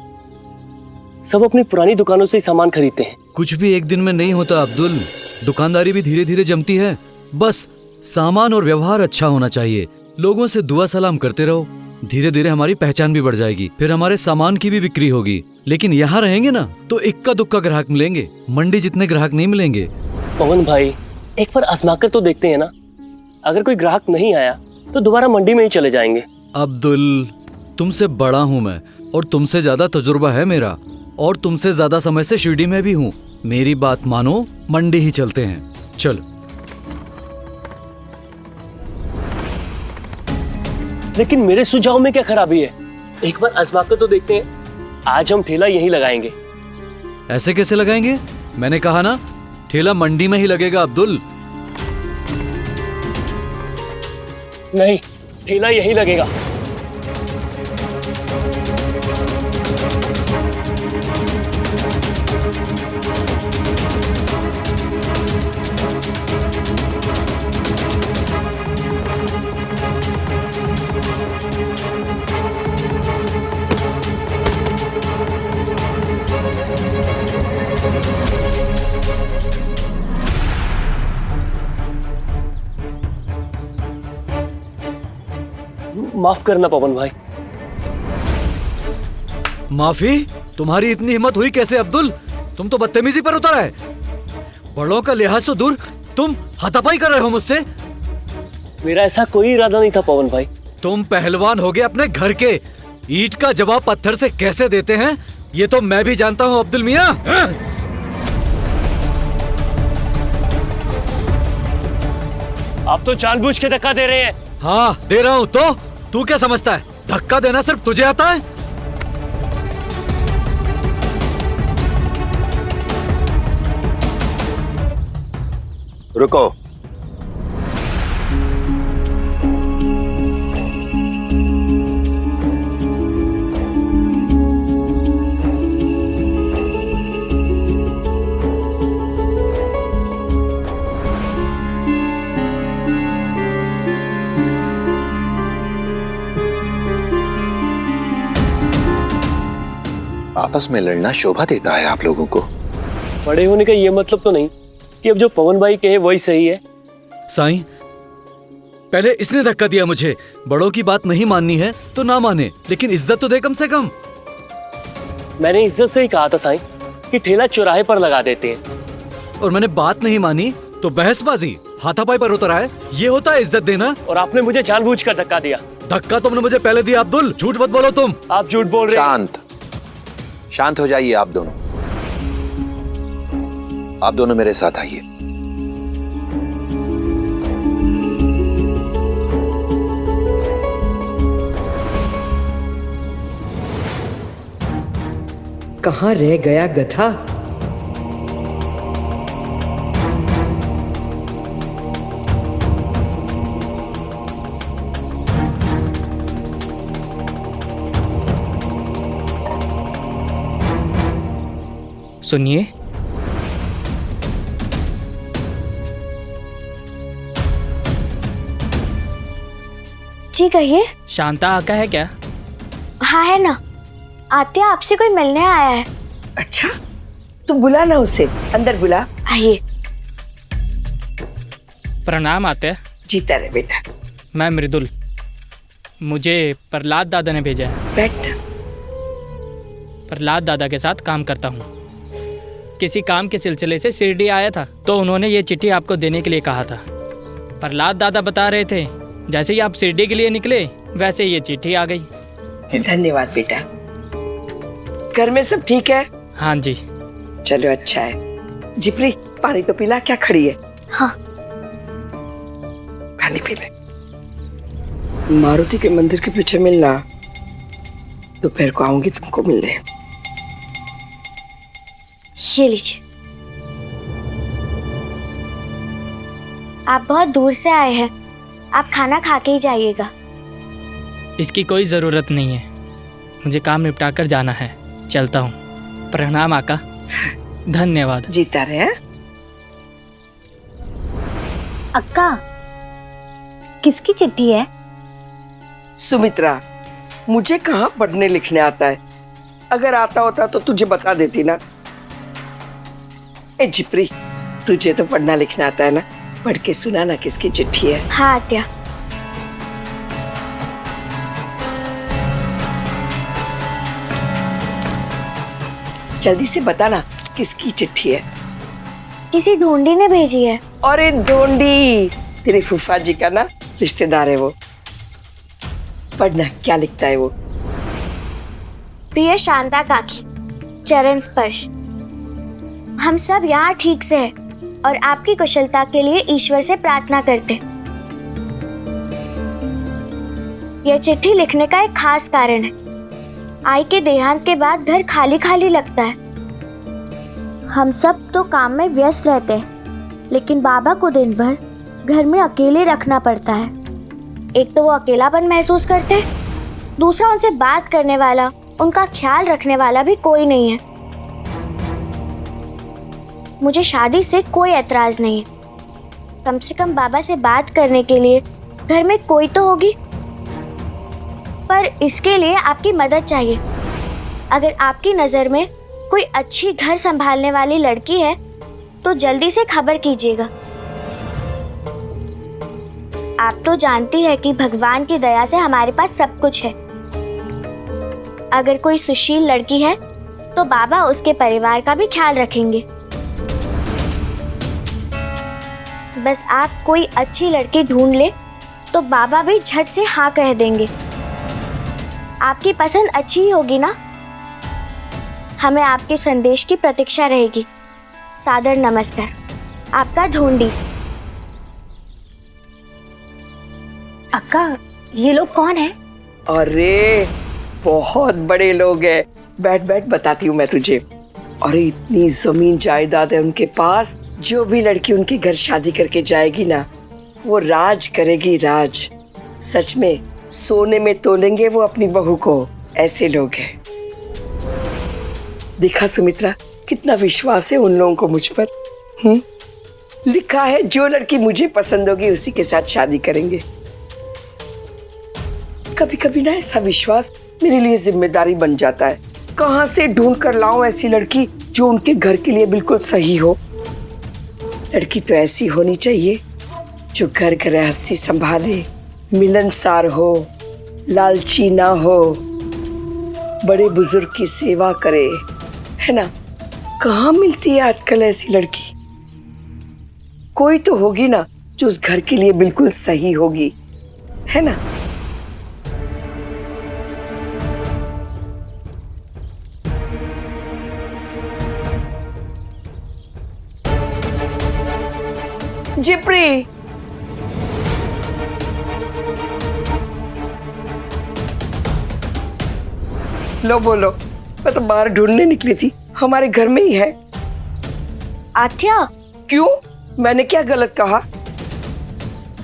सब अपनी पुरानी दुकानों से ही सामान खरीदते हैं। कुछ भी एक दिन में नहीं होता अब्दुल, दुकानदारी भी धीरे धीरे जमती है। बस सामान और व्यवहार अच्छा होना चाहिए। लोगों से दुआ सलाम करते रहो, धीरे धीरे हमारी पहचान भी बढ़ जाएगी, फिर हमारे सामान की भी बिक्री होगी। लेकिन यहाँ रहेंगे ना तो इक्का दुक्का ग्राहक मिलेंगे, मंडी जितने ग्राहक नहीं मिलेंगे। पवन भाई, एक बार आजमा कर तो देखते हैं ना। अगर कोई ग्राहक नहीं आया तो दोबारा मंडी में ही चले जाएंगे। अब्दुल, तुमसे बड़ा हूँ मैं और तुमसे ज्यादा तजुर्बा है मेरा, और तुमसे ज्यादा समय से शिरडी में भी हूँ। मेरी बात मानो, मंडी ही चलते हैं। चल। लेकिन मेरे सुझाव में क्या खराबी है? एक बार आजमा कर तो देखते हैं। आज हम ठेला यहीं लगाएंगे। ऐसे कैसे लगाएंगे? मैंने कहा ना, ठेला मंडी में ही लगेगा अब्दुल। नहीं, ठेला यहीं लगेगा। माफ करना पवन भाई। माफी? तुम्हारी इतनी हिम्मत हुई कैसे अब्दुल? तुम तो बदतमीजी पर उतर आए। बड़ों का लिहाज तो दूर, तुम हाथापाई कर रहे हो मुझसे। मेरा ऐसा कोई इरादा नहीं था पवन भाई। तुम पहलवान हो गए अपने घर के। ईंट का जवाब पत्थर से कैसे देते हैं ये तो मैं भी जानता हूँ अब्दुल मियां। आप तो जानबूझ के धक्का दे रहे हैं। हाँ दे रहा हूँ। तो तू क्या समझता है धक्का देना सिर्फ तुझे आता है? रुको। आपस में लड़ना शोभा देता है आप लोगों को। बड़े होने का ये मतलब तो नहीं कि अब जो पवन भाई कहे वही सही है। साईं, पहले इसने धक्का दिया मुझे। बड़ों की बात नहीं माननी है तो ना माने, लेकिन इज्जत तो दे कम से कम। मैंने इज्जत से ही कहा था साईं कि ठेला चौराहे पर लगा देते हैं। और मैंने बात नहीं मानी तो बहसबाजी हाथापाई पर उतर आए, ये होता है इज्जत देना? और आपने मुझे जानबूझकर धक्का दिया। धक्का तुमने मुझे पहले दिया अब्दुल, झूठ मत बोलो तुम। आप झूठ बोल रहे हैं। शांत हो जाइए आप दोनों। आप दोनों मेरे साथ आइए। कहाँ रह गया गधा? सुनिए, जी कहिए। शांता आका है क्या? हाँ है ना, आत्या आपसे कोई मिलने आया है। अच्छा, तू बुला ना उसे, अंदर बुला। आइए। प्रणाम आत्या। जीता रहे बेटा। मैं मृदुल, मुझे प्रहलाद दादा ने भेजा है। बैठ ना। प्रहलाद दादा के साथ काम करता हूँ। किसी काम के सिलसिले से शिरडी आया था, तो उन्होंने ये चिट्ठी आपको देने के लिए कहा था। प्रहलाद दादा बता रहे थे, जैसे ही आप शिरडी के लिए निकले वैसे ये चिट्ठी आ गई। धन्यवाद बेटा। घर में सब ठीक है? हाँ जी। चलो अच्छा है। जिप्री, पानी तो पिला, क्या खड़ी है? हाँ। पानी पी ले। मारुति के मंदिर के पीछे मिलना, दोपहर को आऊंगी तुमको मिलने। ये लीजिए। आप बहुत दूर से आए हैं, आप खाना खा के ही जाइएगा। इसकी कोई ज़रूरत नहीं है, मुझे काम निपटा कर जाना है। चलता हूँ। प्रणाम आका। धन्यवाद। जीता रहे। अक्का, किसकी चिट्ठी है? सुमित्रा, मुझे कहाँ पढ़ने लिखने आता है? अगर आता होता तो तुझे बता देती ना। ए जिप्री, तुझे तो पढ़ना लिखना आता है ना, पढ़ के सुना ना किसकी चिट्ठी है। हाँ आत्या। जल्दी से बता ना किसकी चिट्ठी है। किसी ढूंढी ने भेजी है। अरे ढूंढी, तेरे फूफा जी का ना रिश्तेदार है वो। पढ़ना, क्या लिखता है वो। प्रिय शांता काकी, चरण स्पर्श। हम सब यहाँ ठीक से हैं और आपकी कुशलता के लिए ईश्वर से प्रार्थना करते। यह चिट्ठी लिखने का एक खास कारण है। आई के देहांत के बाद घर खाली खाली लगता है। हम सब तो काम में व्यस्त रहते हैं, लेकिन बाबा को दिन भर घर में अकेले रखना पड़ता है। एक तो वो अकेलापन महसूस करते हैं, दूसरा उनसे बात करने वाला, उनका ख्याल रखने वाला भी कोई नहीं है। मुझे शादी से कोई एतराज नहीं है। कम से कम बाबा से बात करने के लिए घर में कोई तो होगी, पर इसके लिए आपकी मदद चाहिए। अगर आपकी नज़र में कोई अच्छी घर संभालने वाली लड़की है तो जल्दी से खबर कीजिएगा। आप तो जानती है कि भगवान की दया से हमारे पास सब कुछ है। अगर कोई सुशील लड़की है तो बाबा उसके परिवार का भी ख्याल रखेंगे। बस आप कोई अच्छी लड़की ढूंढ ले तो बाबा भी झट से हाँ कह देंगे। आपकी पसंद अच्छी ही होगी ना? हमें आपके संदेश की प्रतीक्षा रहेगी। सादर नमस्कार, आपका ढूंढी। अक्का, ये लोग कौन है? अरे बहुत बड़े लोग हैं। बैठ बैठ, बताती हूँ मैं तुझे। अरे इतनी जमीन जायदाद है उनके पास, जो भी लड़की उनके घर शादी करके जाएगी ना, वो राज करेगी, राज। सच में सोने में तोलेंगे वो अपनी बहू को। ऐसे लोग हैं। देखा सुमित्रा, कितना विश्वास है उन लोगों को मुझ पर। लिखा है जो लड़की मुझे पसंद होगी उसी के साथ शादी करेंगे। कभी कभी ना ऐसा विश्वास मेरे लिए जिम्मेदारी बन जाता है। कहाँ से ढूंढ कर लाऊं ऐसी लड़की जो उनके घर के लिए बिल्कुल सही हो। लड़की तो ऐसी होनी चाहिए जो घर गृहस्थी संभाले, मिलनसार हो, लालची ना हो, बड़े बुजुर्ग की सेवा करे, है ना? कहाँ मिलती है आजकल ऐसी लड़की? कोई तो होगी ना जो उस घर के लिए बिल्कुल सही होगी, है ना? जिप्री, लो बोलो। मैं तो बाहर ढूंढने निकली थी, हमारे घर में ही है। आत्या, क्यों? मैंने क्या गलत कहा?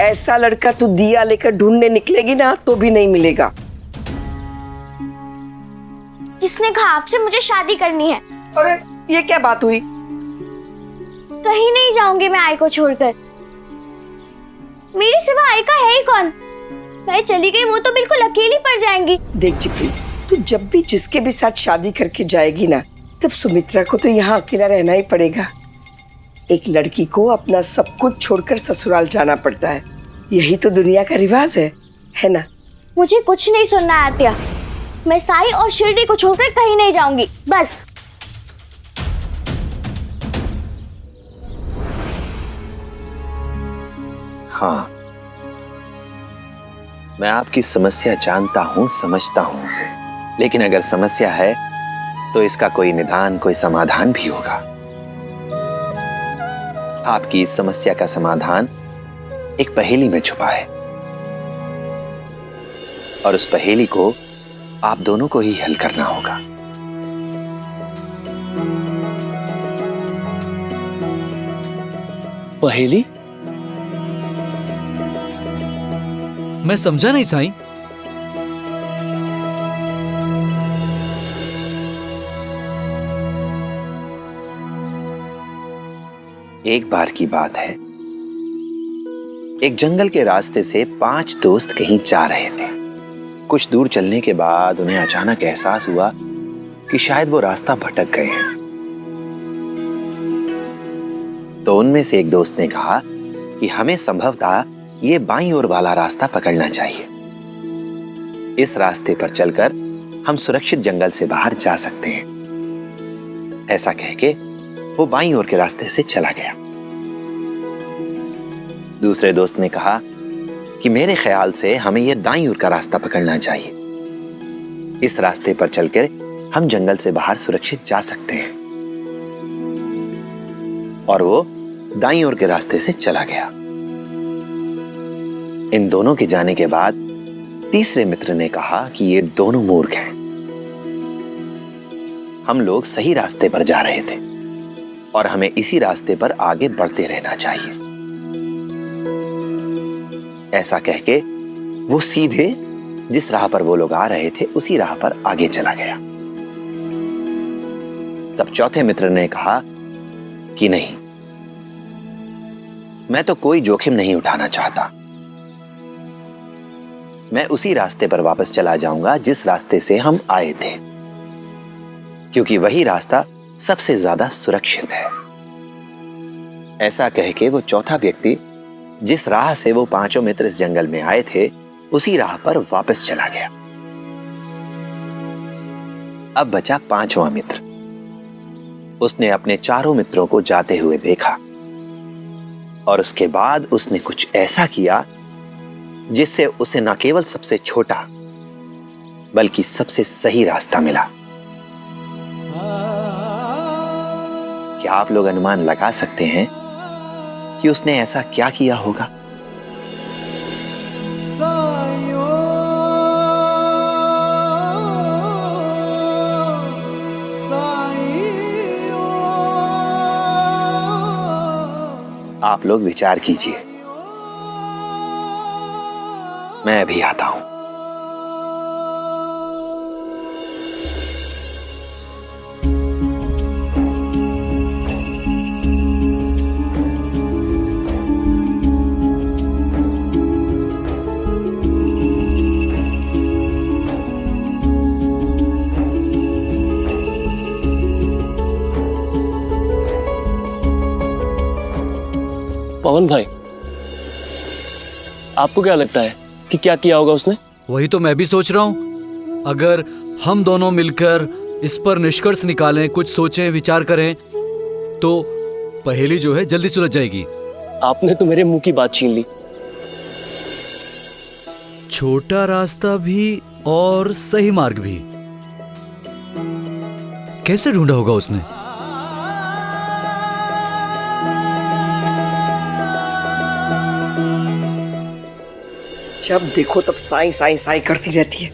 ऐसा लड़का तू दिया लेकर ढूंढने निकलेगी ना तो भी नहीं मिलेगा। किसने कहा आपसे मुझे शादी करनी है? अरे ये क्या बात हुई? कहीं नहीं जाऊंगी मैं आई को छोड़कर। मेरे सिवा आई का है ही कौन? मैं चली गई वो तो बिल्कुल अकेली पड़ जाएंगी। देख जिप्री, तू जब भी जिसके भी साथ शादी करके जाएगी ना, तब सुमित्रा को तो यहाँ अकेला रहना ही पड़ेगा। एक लड़की को अपना सब कुछ छोड़कर ससुराल जाना पड़ता है, यही तो दुनिया का रिवाज है ना? मुझे कुछ नहीं सुनना है आत्या। मैं साई और शिरडी को छोड़कर कहीं नहीं जाऊंगी, बस। हाँ, मैं आपकी समस्या जानता हूं, समझता हूं उसे, लेकिन अगर समस्या है तो इसका कोई निदान, कोई समाधान भी होगा। आपकी इस समस्या का समाधान एक पहेली में छुपा है, और उस पहेली को आप दोनों को ही हल करना होगा। पहेली? मैं समझा नहीं साईं। एक बार की बात है, एक जंगल के रास्ते से 5 दोस्त कहीं जा रहे थे। कुछ दूर चलने के बाद उन्हें अचानक एहसास हुआ कि शायद वो रास्ता भटक गए हैं। तो उनमें से एक दोस्त ने कहा कि हमें संभवतः ये बाईं ओर वाला रास्ता पकड़ना चाहिए। इस रास्ते पर चलकर हम सुरक्षित जंगल से बाहर जा सकते हैं। ऐसा कह के वो बाईं ओर के रास्ते से चला गया। दूसरे दोस्त ने कहा कि मेरे ख्याल से हमें यह दाईं ओर का रास्ता पकड़ना चाहिए। इस रास्ते पर चलकर हम जंगल से बाहर सुरक्षित जा सकते हैं। और वो दाईं ओर के रास्ते से चला गया। इन दोनों के जाने के बाद तीसरे मित्र ने कहा कि ये दोनों मूर्ख हैं। हम लोग सही रास्ते पर जा रहे थे और हमें इसी रास्ते पर आगे बढ़ते रहना चाहिए। ऐसा कह के वो सीधे जिस राह पर वो लोग आ रहे थे उसी राह पर आगे चला गया। तब चौथे मित्र ने कहा कि नहीं, मैं तो कोई जोखिम नहीं उठाना चाहता। मैं उसी रास्ते पर वापस चला जाऊंगा जिस रास्ते से हम आए थे, क्योंकि वही रास्ता सबसे ज्यादा सुरक्षित है। ऐसा कह के वो चौथा व्यक्ति जिस राह से वो 5 मित्र इस जंगल में आए थे उसी राह पर वापस चला गया। अब बचा 5वां मित्र। उसने अपने 4 मित्रों को जाते हुए देखा और उसके बाद उसने कुछ ऐसा किया जिससे उसे न केवल सबसे छोटा बल्कि सबसे सही रास्ता मिला। क्या आप लोग अनुमान लगा सकते हैं कि उसने ऐसा क्या किया होगा? आप लोग विचार कीजिए, मैं अभी आता हूं। पवन भाई, आपको क्या लगता है कि क्या किया होगा उसने? वही तो मैं भी सोच रहा हूं। अगर हम दोनों मिलकर इस पर निष्कर्ष निकालें, कुछ सोचें, विचार करें, तो पहेली जो है जल्दी सुलझ जाएगी। आपने तो मेरे मुंह की बात छीन ली। छोटा रास्ता भी और सही मार्ग भी कैसे ढूंढा होगा उसने? जब देखो तब साई साई साई करती रहती है।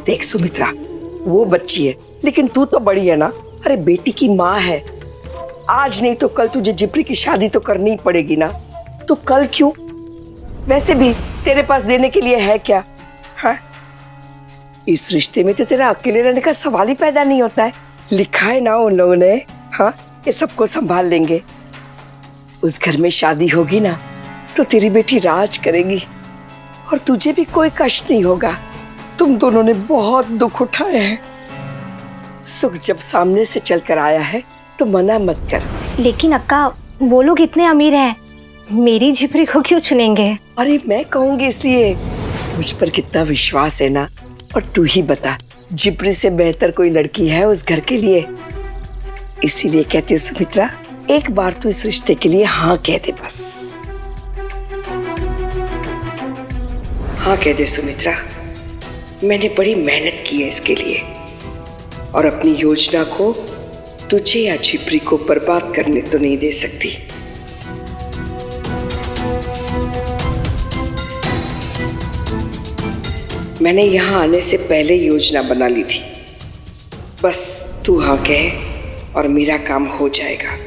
देख सुमित्रा, वो बच्ची है लेकिन तू तो बड़ी है ना। अरे बेटी की माँ है, आज नहीं तो कल तुझे जिप्री की शादी तो करनी ही पड़ेगी ना। तो कल क्यों? वैसे भी तेरे पास देने के लिए है क्या? हाँ, इस रिश्ते में तो तेरा अकेले रहने का सवाल ही पैदा नहीं होता है। लिखा है ना उन लोगों ने, हाँ, ये सबको संभाल लेंगे। उस घर में शादी होगी ना तो तेरी बेटी राज करेगी और तुझे भी कोई कष्ट नहीं होगा। तुम दोनों ने बहुत दुख उठाए हैं। सुख जब सामने से चलकर आया है तो मना मत कर। लेकिन अक्का, वो लोग इतने अमीर हैं, मेरी जिप्री को क्यों चुनेंगे? अरे मैं कहूंगी इसलिए, मुझ पर कितना विश्वास है ना। और तू ही बता, जिप्री से बेहतर कोई लड़की है उस घर के लिए? इसीलिए कहती हूँ सुमित्रा, एक बार तो इस रिश्ते के लिए हाँ कह दे बस। हाँ कह दे सुमित्रा, मैंने बड़ी मेहनत की है इसके लिए और अपनी योजना को तुझे या जिप्री को बर्बाद करने तो नहीं दे सकती। मैंने यहाँ आने से पहले योजना बना ली थी। बस तू हाँ कह और मेरा काम हो जाएगा।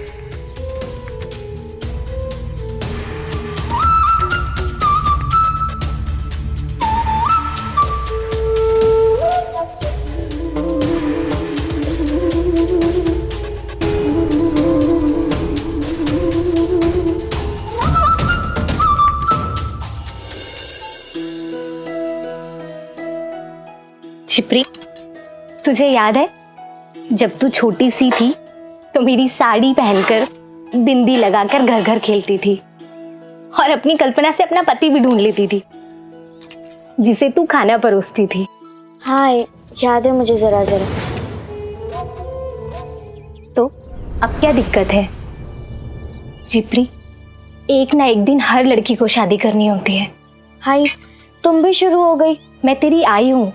जिप्री, तुझे याद है जब तू छोटी सी थी तो मेरी साड़ी पहनकर, बिंदी लगाकर घर घर खेलती थी और अपनी कल्पना से अपना पति भी ढूंढ लेती थी जिसे तू खाना परोसती थी? हाँ, याद है मुझे जरा जरा। तो अब क्या दिक्कत है? जिप्री, एक ना एक दिन हर लड़की को शादी करनी होती है। हाय, तुम भी शुरू हो गई। मैं तेरी आई हूँ,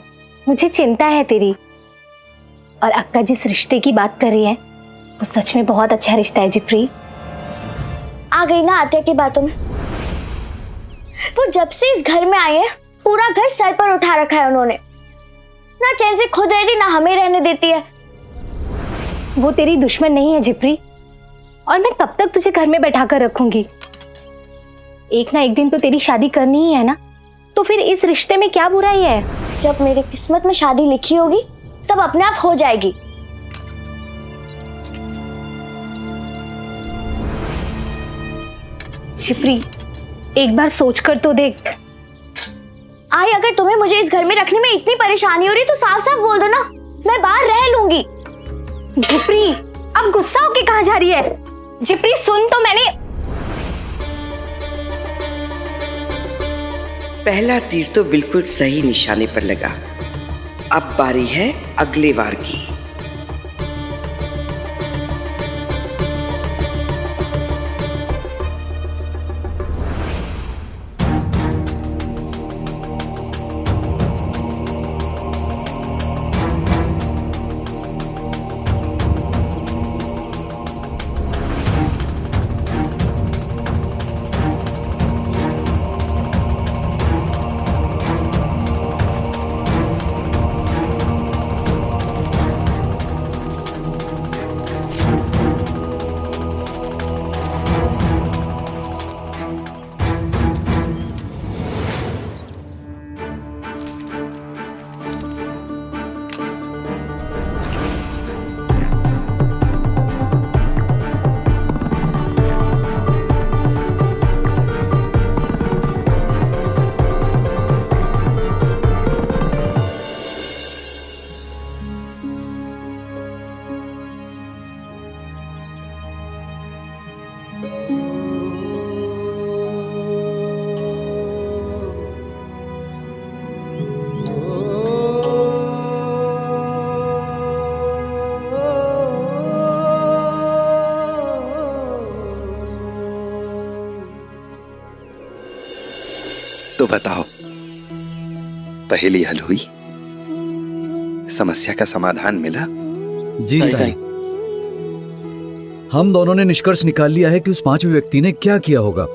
मुझे चिंता है तेरी। और अक्का जिस रिश्ते की बात कर रही है वो सच में बहुत अच्छा रिश्ता है जिप्री। आ गई ना आत्या की बातों में। वो जब से इस घर में आई है पूरा घर सर पर उठा रखा है उन्होंने। ना चैन से खुद रहती ना हमें रहने देती है। वो तेरी दुश्मन नहीं है जिप्री, और मैं कब तक तुझे घर में बैठा कर रखूंगी? एक ना एक दिन तो तेरी शादी करनी ही है ना, तो फिर इस रिश्ते में क्या बुराई है? जब मेरी किस्मत में शादी लिखी होगी तब अपने आप हो जाएगी। जिप्री, एक बार सोच कर तो देख। आई, अगर तुम्हें मुझे इस घर में रखने में इतनी परेशानी हो रही तो साफ साफ बोल दो ना, मैं बाहर रह लूंगी। जिप्री, अब गुस्सा होके कहाँ जा रही है? जिप्री सुन तो, मैंने पहला तीर तो बिल्कुल सही निशाने पर लगा। अब बारी है अगले वार की। तो बताओ, पहेली हल हुई? समस्या का समाधान मिला? जी साईं। हम दोनों ने निष्कर्ष निकाल लिया है कि उस पांचवें व्यक्ति ने क्या किया होगा।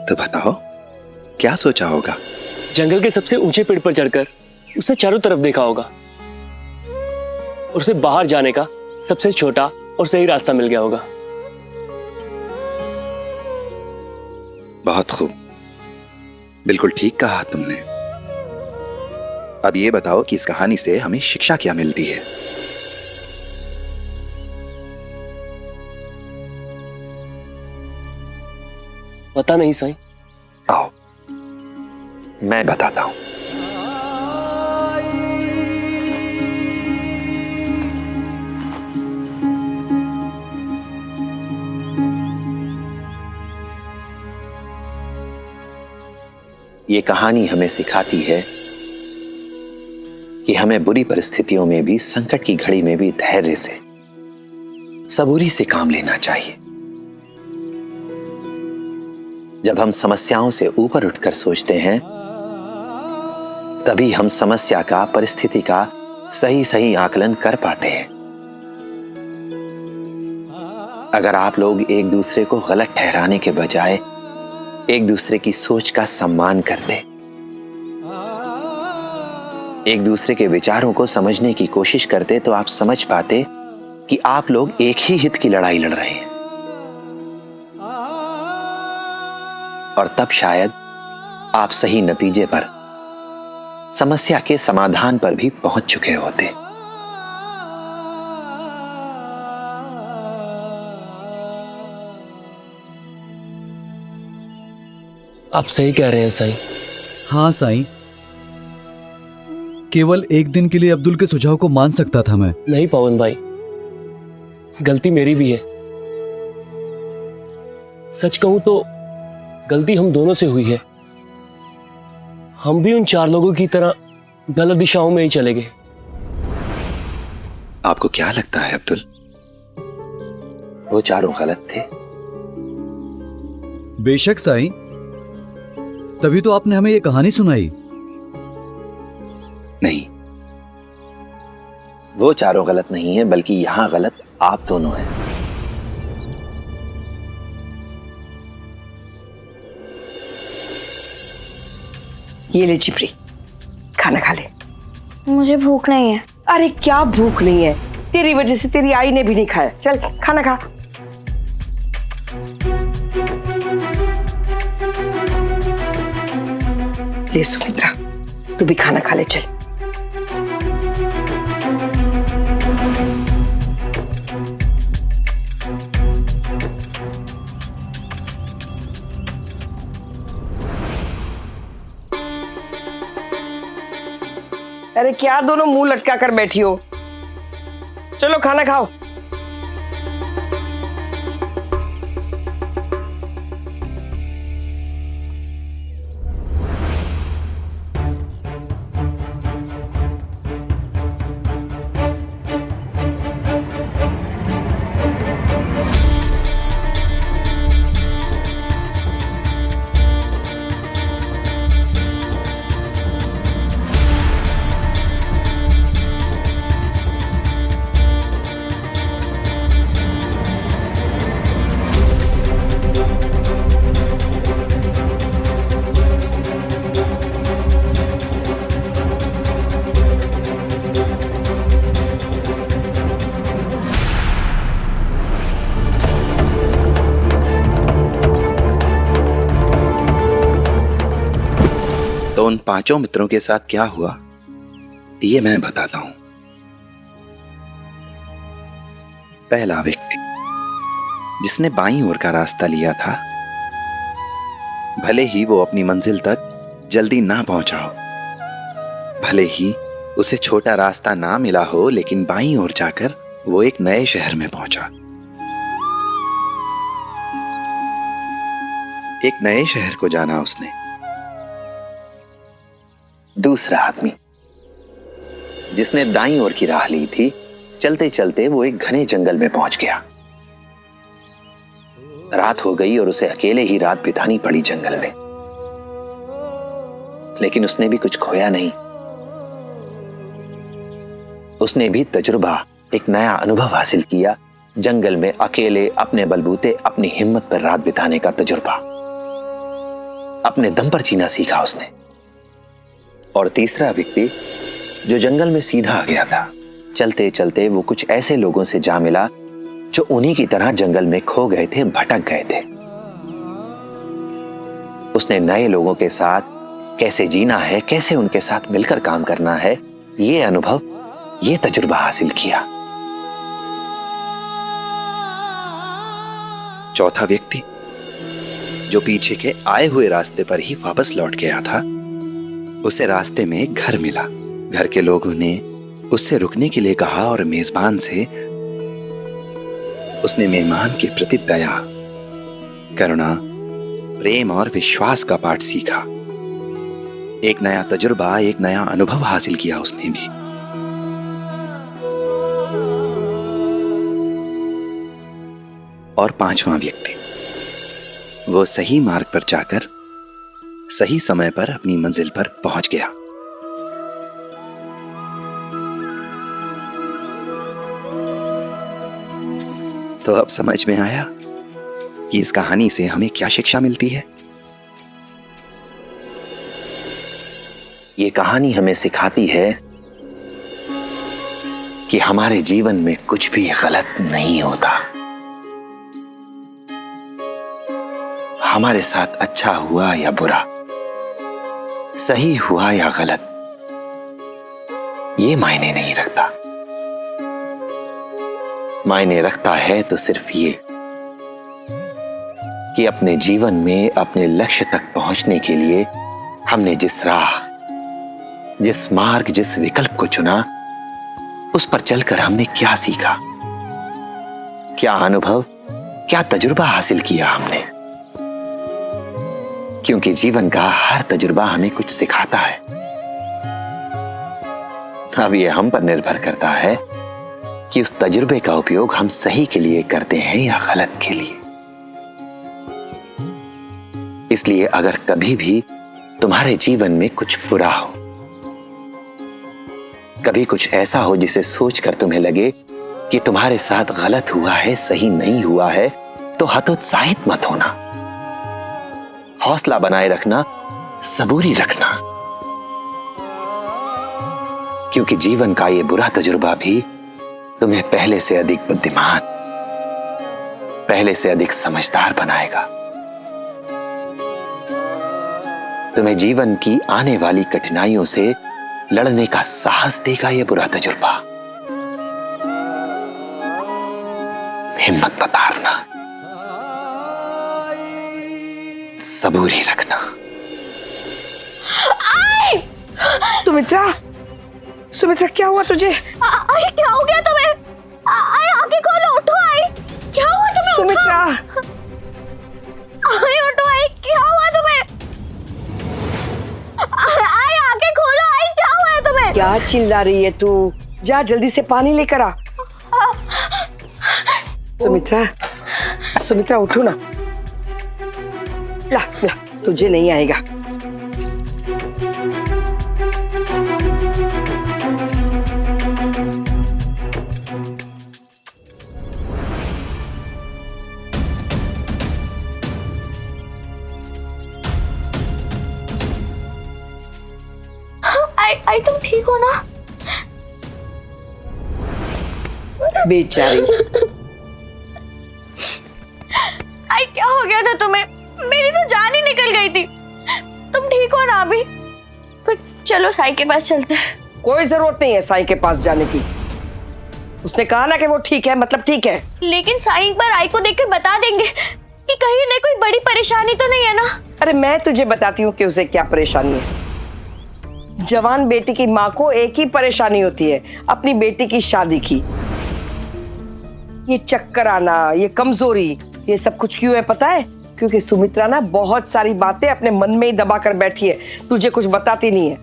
तो बताओ, क्या सोचा होगा? जंगल के सबसे ऊंचे पेड़ पर चढ़कर उसने चारों तरफ देखा होगा और उसे बाहर जाने का सबसे छोटा और सही रास्ता मिल गया होगा। बहुत खूब, बिल्कुल ठीक कहा तुमने। अब ये बताओ कि इस कहानी से हमें शिक्षा क्या मिलती है? पता नहीं साईं। आओ मैं बताता हूं। ये कहानी हमें सिखाती है कि हमें बुरी परिस्थितियों में भी, संकट की घड़ी में भी धैर्य से, सबूरी से काम लेना चाहिए। जब हम समस्याओं से ऊपर उठकर सोचते हैं, तभी हम समस्या का, परिस्थिति का सही सही आकलन कर पाते हैं। अगर आप लोग एक दूसरे को गलत ठहराने के बजाय एक दूसरे की सोच का सम्मान करते, एक दूसरे के विचारों को समझने की कोशिश करते, तो आप समझ पाते कि आप लोग एक ही हित की लड़ाई लड़ रहे हैं। और तब शायद आप सही नतीजे पर, समस्या के समाधान पर भी पहुंच चुके होते। आप सही कह रहे हैं साईं। हाँ साईं, केवल एक दिन के लिए अब्दुल के सुझाव को मान सकता था मैं। नहीं पवन भाई, गलती मेरी भी है। सच कहूं तो गलती हम दोनों से हुई है। हम भी उन चार लोगों की तरह गलत दिशाओं में ही चले गए। आपको क्या लगता है अब्दुल, वो चारों गलत थे? बेशक साईं, तभी तो आपने हमें ये कहानी सुनाई। नहीं, वो चारों गलत नहीं है, बल्कि यहां गलत आप दोनों हैं। ये ले चिपरी, खाना खा ले। मुझे भूख नहीं है। अरे क्या भूख नहीं है? तेरी वजह से तेरी आई ने भी नहीं खाया। चल खाना खा। ले सुमित्रा, तू भी खाना खा ले। चल। अरे क्या दोनों मुंह लटका कर बैठी हो? चलो खाना खाओ। तो उन पांचों मित्रों के साथ क्या हुआ, ये मैं बताता हूं। पहला व्यक्ति जिसने बाईं ओर का रास्ता लिया था, भले ही वो अपनी मंजिल तक जल्दी ना पहुंचा हो, भले ही उसे छोटा रास्ता ना मिला हो, लेकिन बाईं ओर जाकर वो एक नए शहर में पहुंचा। एक नए शहर को जाना उसने। दूसरा आदमी जिसने दाईं ओर की राह ली थी, चलते चलते वो एक घने जंगल में पहुंच गया। रात हो गई और उसे अकेले ही रात बितानी पड़ी जंगल में। लेकिन उसने भी कुछ खोया नहीं। उसने भी तजुर्बा, एक नया अनुभव हासिल किया। जंगल में अकेले अपने बलबूते अपनी हिम्मत पर रात बिताने का तजुर्बा, अपने दम पर जीना सीखा उसने। और तीसरा व्यक्ति जो जंगल में सीधा आ गया था, चलते चलते वो कुछ ऐसे लोगों से जा मिला जो उन्हीं की तरह जंगल में खो गए थे, भटक गए थे। उसने नए लोगों के साथ कैसे जीना है, कैसे उनके साथ मिलकर काम करना है, ये अनुभव, ये तजुर्बा हासिल किया। चौथा व्यक्ति जो पीछे के आए हुए रास्ते पर ही वापस लौट गया था, उसे रास्ते में एक घर मिला। घर के लोगों ने उससे रुकने के लिए कहा और मेजबान से उसने मेहमान के प्रति दया, करुणा, प्रेम और विश्वास का पाठ सीखा। एक नया तजुर्बा, एक नया अनुभव हासिल किया उसने भी। और पांचवा व्यक्ति, वो सही मार्ग पर जाकर सही समय पर अपनी मंजिल पर पहुंच गया। तो अब समझ में आया कि इस कहानी से हमें क्या शिक्षा मिलती है। ये कहानी हमें सिखाती है कि हमारे जीवन में कुछ भी गलत नहीं होता। हमारे साथ अच्छा हुआ या बुरा, सही हुआ या गलत, ये मायने नहीं रखता। मायने रखता है तो सिर्फ ये कि अपने जीवन में अपने लक्ष्य तक पहुंचने के लिए हमने जिस राह, जिस मार्ग, जिस विकल्प को चुना, उस पर चलकर हमने क्या सीखा, क्या अनुभव, क्या तजुर्बा हासिल किया हमने। क्योंकि जीवन का हर तजुर्बा हमें कुछ सिखाता है। अब यह हम पर निर्भर करता है कि उस तजुर्बे का उपयोग हम सही के लिए करते हैं या गलत के लिए। इसलिए अगर कभी भी तुम्हारे जीवन में कुछ बुरा हो, कभी कुछ ऐसा हो जिसे सोचकर तुम्हें लगे कि तुम्हारे साथ गलत हुआ है, सही नहीं हुआ है, तो हतोत्साहित मत होना। हौसला बनाए रखना, सबूरी रखना, क्योंकि जीवन का ये बुरा तजुर्बा भी तुम्हें पहले से अधिक बुद्धिमान, पहले से अधिक समझदार बनाएगा। तुम्हें जीवन की आने वाली कठिनाइयों से लड़ने का साहस देगा ये बुरा तजुर्बा। हिम्मत मत हारना, सबूरी रखना। सुमित्रा, सुमित्रा क्या हुआ तुझे? आई क्या हो गया तुम्हें? आई आंखें खोलो, उठो आई। क्या हुआ तुम्हें? सुमित्रा, आई उठो आई, क्या हुआ तुम्हें? आई आंखें खोलो आई, क्या हुआ है तुम्हें? क्या चिल्ला रही है तू? जा जल्दी से पानी लेकर आ। सुमित्रा, सुमित्रा उठो ना। ला ला, तुझे नहीं आएगा। आई तुम ठीक हो ना? बेचारी। आई क्या हो गया था तुम्हें? मेरी तो जान ही निकल गई थी। तुम ठीक हो ना अभी? फिर चलो साई के पास चलते हैं। कोई जरूरत नहीं है साई के पास जाने की। उसने कहा ना कि वो ठीक है, मतलब ठीक है। लेकिन साई एक बार आई को देखकर बता देंगे कि कहीं उन्हें कोई बड़ी परेशानी तो नहीं है ना? अरे मैं तुझे बताती हूँ कि उसे क्या परेशानी है। जवान बेटी की माँ को एक ही परेशानी होती है, अपनी बेटी की शादी की। ये चक्कर आना, ये कमजोरी, ये सब कुछ क्यों है पता है? क्योंकि सुमित्रा ना बहुत सारी बातें अपने मन में ही दबा कर बैठी है, तुझे कुछ बताती नहीं है।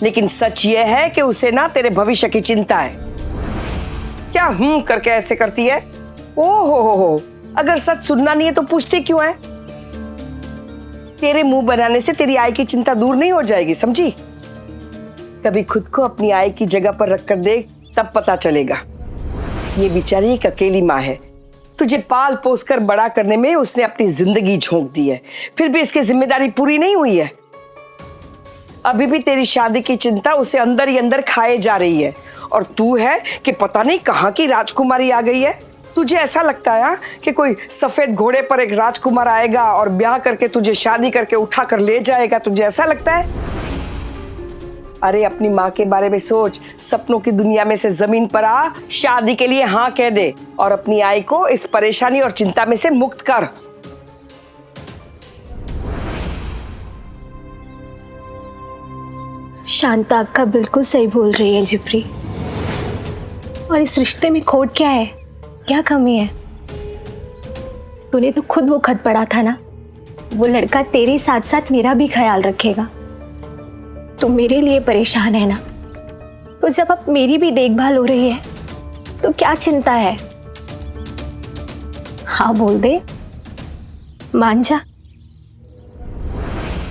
लेकिन सच ये है कि उसे ना तेरे भविष्य की चिंता है। क्या करके ऐसे करती है? ओ हो, अगर सच सुनना नहीं है तो पूछती क्यों है? तेरे मुंह बनाने से तेरी आय की चिंता दूर नहीं हो जाएगी, समझी? कभी खुद को अपनी आय की जगह पर रखकर देख, तब पता चलेगा। ये बेचारी एक अकेली माँ है, तुझे पाल पोस कर बड़ा करने में उसने अपनी जिंदगी झोंक दी है, फिर भी इसकी जिम्मेदारी पूरी नहीं हुई है। अभी भी तेरी शादी की चिंता उसे अंदर ही अंदर खाए जा रही है, और तू है कि पता नहीं कहाँ की राजकुमारी आ गई है। तुझे ऐसा लगता है कि कोई सफेद घोड़े पर एक राजकुमार आएगा और ब्याह करके तुझे शादी करके उठा कर ले जाएगा? तुझे ऐसा लगता है? अरे अपनी माँ के बारे में सोच, सपनों की दुनिया में से जमीन पर आ, शादी के लिए हाँ कह दे और अपनी आय को इस परेशानी और चिंता में से मुक्त कर। शांता अक्का बिल्कुल सही बोल रही है जिप्री। और इस रिश्ते में खोट क्या है, क्या कमी है? तूने तो खुद वो खत पढ़ा था ना, वो लड़का तेरे साथ साथ मेरा भी ख्याल रखेगा। तुम मेरे लिए परेशान है ना, तो जब अब मेरी भी देखभाल हो रही है तो क्या चिंता है? हाँ बोल दे, मान जा।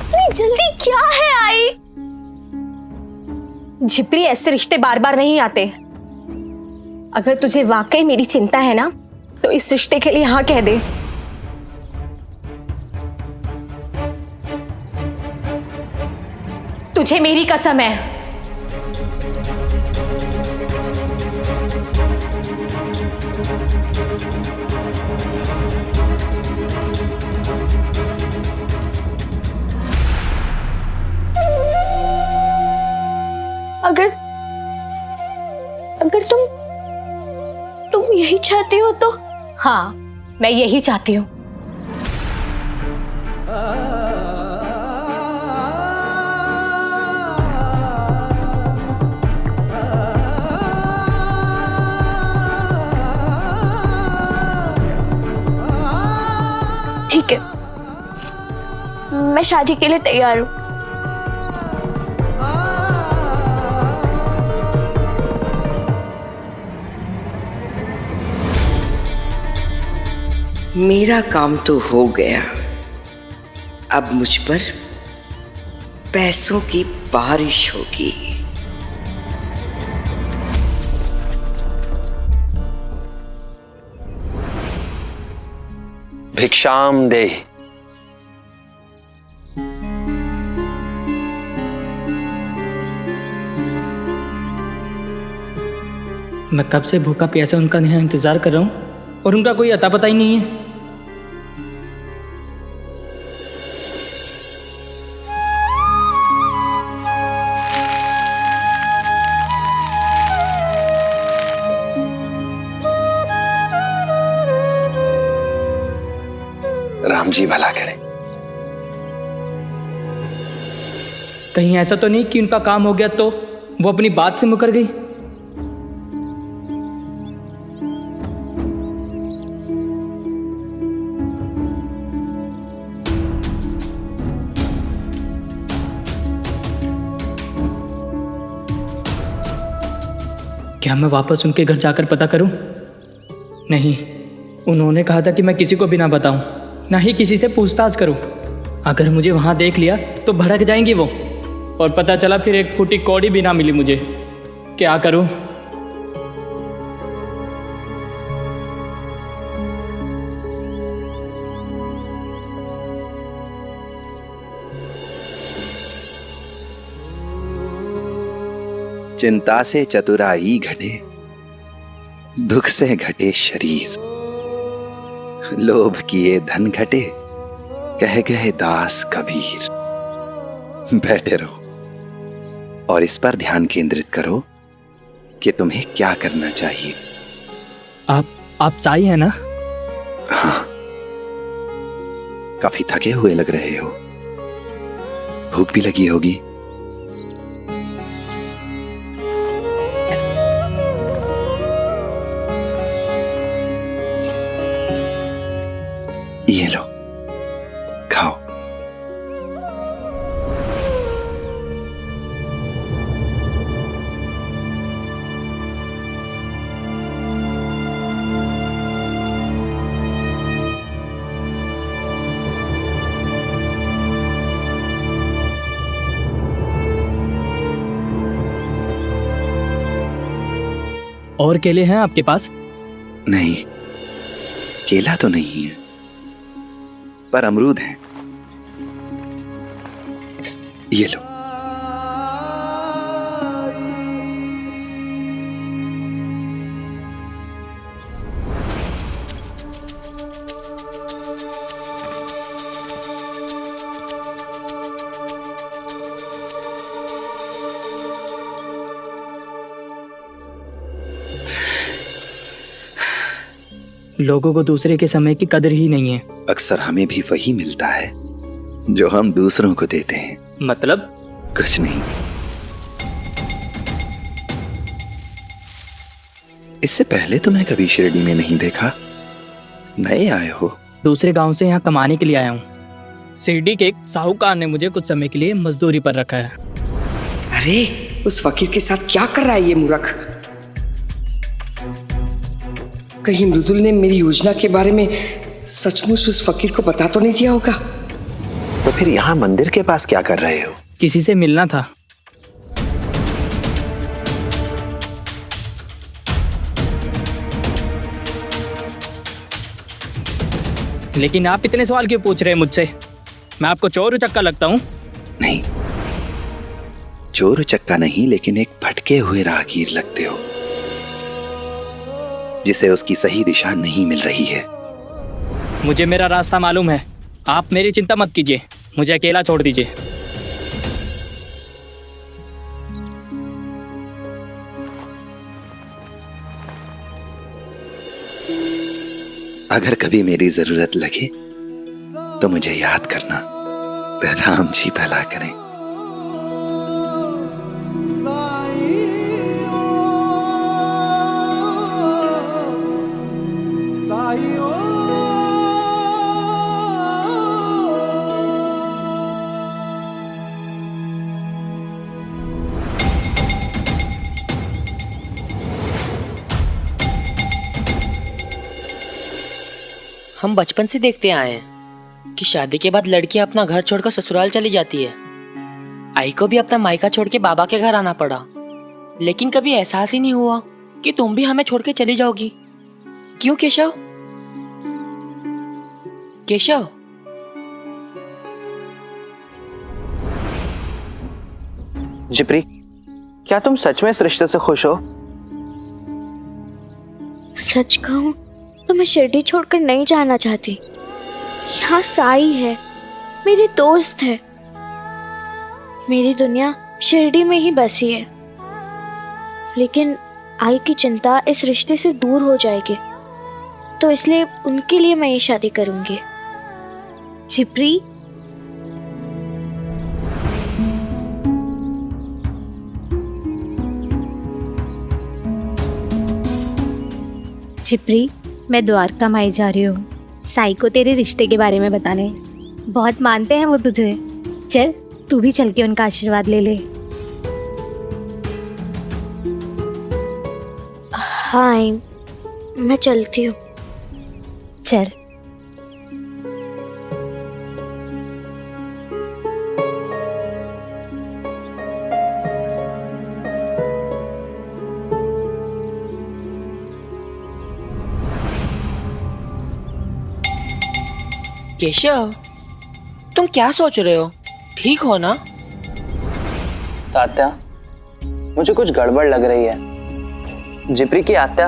इतनी जल्दी क्या है आई? झिपरी, ऐसे रिश्ते बार बार नहीं आते। अगर तुझे वाकई मेरी चिंता है ना, तो इस रिश्ते के लिए हाँ कह दे। तुझे मेरी कसम है। अगर अगर तुम यही चाहती हो तो? हाँ, मैं यही चाहती हूँ। ठीक है, मैं शादी के लिए तैयार हूँ। मेरा काम तो हो गया, अब मुझ पर पैसों की बारिश होगी। भिक्षाम दे। मैं कब से भूखा प्यासा उनका यहाँ इंतजार कर रहा हूँ और उनका कोई अता पता ही नहीं है। राम जी भला करें। कहीं ऐसा तो नहीं कि उनका काम हो गया तो वो अपनी बात से मुकर गई? क्या मैं वापस उनके घर जाकर पता करूं? नहीं, उन्होंने कहा था कि मैं किसी को भी ना बताऊं, ना ही किसी से पूछताछ करूं। अगर मुझे वहां देख लिया तो भड़क जाएंगी वो, और पता चला फिर एक फूटी कौड़ी भी ना मिली मुझे। क्या करूं? चिंता से चतुराई घटे, दुख से घटे शरीर, लोभ किए धन घटे, कह गए दास कबीर। बैठे रहो और इस पर ध्यान केंद्रित करो कि तुम्हें क्या करना चाहिए। आप साई है ना? हाँ, काफी थके हुए लग रहे हो, भूख भी लगी होगी। ये लो, खाओ। और केले हैं आपके पास? नहीं, केला तो नहीं है, पर अमरूद है। ये लो। लोगों को दूसरे के समय की कदर ही नहीं है। अक्सर हमें भी वही मिलता है जो हम दूसरों को देते हैं। मतलब? कुछ नहीं। इससे पहले तो मैं कभी शिरडी में नहीं देखा। नए आए हो? दूसरे गांव से यहाँ कमाने के लिए आया हूँ। शिरडी के एक साहूकार ने मुझे कुछ समय के लिए मजदूरी पर रखा है। अरे उस फकीर के साथ क्या कर रहा है ये मूर्ख? कहीं मृदुल ने मेरी योजना के बारे में सचमुच उस फकीर को बता तो नहीं दिया होगा? तो फिर यहाँ मंदिर के पास क्या कर रहे हो? किसी से मिलना था। लेकिन आप इतने सवाल क्यों पूछ रहे हैं मुझसे? मैं आपको चोर उचक्का लगता हूँ? नहीं, चोर उचक्का नहीं, लेकिन एक भटके हुए राहगीर लगते हो जिसे उसकी सही दिशा नहीं मिल रही है। मुझे मेरा रास्ता मालूम है। आप मेरी चिंता मत कीजिए, मुझे अकेला छोड़ दीजिए। अगर कभी मेरी जरूरत लगे तो मुझे याद करना। राम जी भला करें। हम बचपन से देखते आए हैं कि शादी के बाद लड़कियां अपना घर छोड़कर ससुराल चली जाती है। आई को भी अपना मायका छोड़ के बाबा के घर आना पड़ा, लेकिन कभी एहसास ही नहीं हुआ कि तुम भी हमें छोड़ के चली जाओगी। क्यों केशव? केशव, जिप्री, क्या तुम सच में इस रिश्ते से खुश हो? सच कहूं तो मैं शिरडी छोड़कर नहीं जाना चाहती। यहाँ साई है, मेरी दोस्त है। मेरी दुनिया शिरडी में ही बसी है। लेकिन आई की चिंता इस रिश्ते से दूर हो जाएगी, तो इसलिए उनके लिए मैं ये शादी करूंगी। जिप्री, जिप्री, मैं द्वारका माई जा रही हूँ साई को तेरे रिश्ते के बारे में बताने। बहुत मानते हैं वो तुझे। चल तू भी चल के उनका आशीर्वाद ले ले। हाँ, मैं चलती हूँ। चल। केशव, तुम क्या सोच रहे हो? ठीक हो ना? तात्या, मुझे कुछ गड़बड़ लग रही है। जिप्री की आत्या,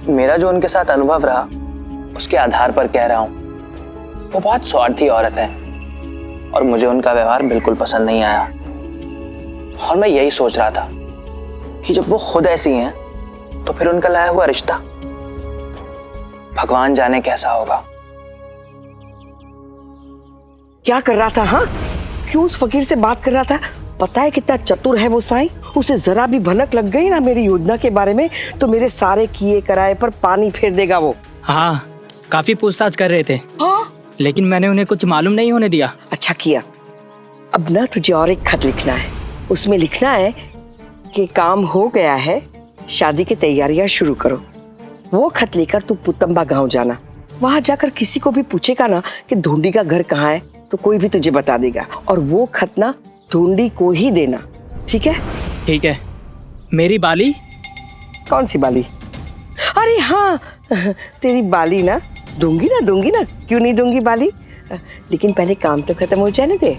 मेरा जो उनके साथ अनुभव रहा उसके आधार पर कह रहा हूं, वो बहुत स्वार्थी औरत है और मुझे उनका व्यवहार बिल्कुल पसंद नहीं आया। और मैं यही सोच रहा था कि जब वो खुद ऐसी हैं तो फिर उनका लाया हुआ रिश्ता भगवान जाने कैसा होगा। क्या कर रहा था? हाँ, क्यों उस फकीर से बात कर रहा था? पता है कितना चतुर है वो साईं। उसे जरा भी भनक लग गई ना मेरी योजना के बारे में तो मेरे सारे किए कराए पर पानी फेर देगा वो। हाँ, काफी पूछताछ कर रहे थे। हाँ? लेकिन मैंने उन्हें कुछ मालूम नहीं होने दिया। अच्छा किया। अब ना तुझे और एक खत लिखना है। उसमें लिखना है कि काम हो गया है, शादी की तैयारियां शुरू करो। वो खत लेकर तू पुतम्बा गांव जाना। वहां जाकर किसी को भी पूछेगा ना कि धुंडी का घर कहाँ है तो कोई भी तुझे बता देगा। और वो खत ना धुंडी को ही देना, ठीक है? ठीक है। मेरी बाली कौन सी बाली? अरे हाँ, तेरी बाली ना दूंगी ना, क्यों नहीं दूंगी बाली, लेकिन पहले काम तो खत्म हो जाने दे।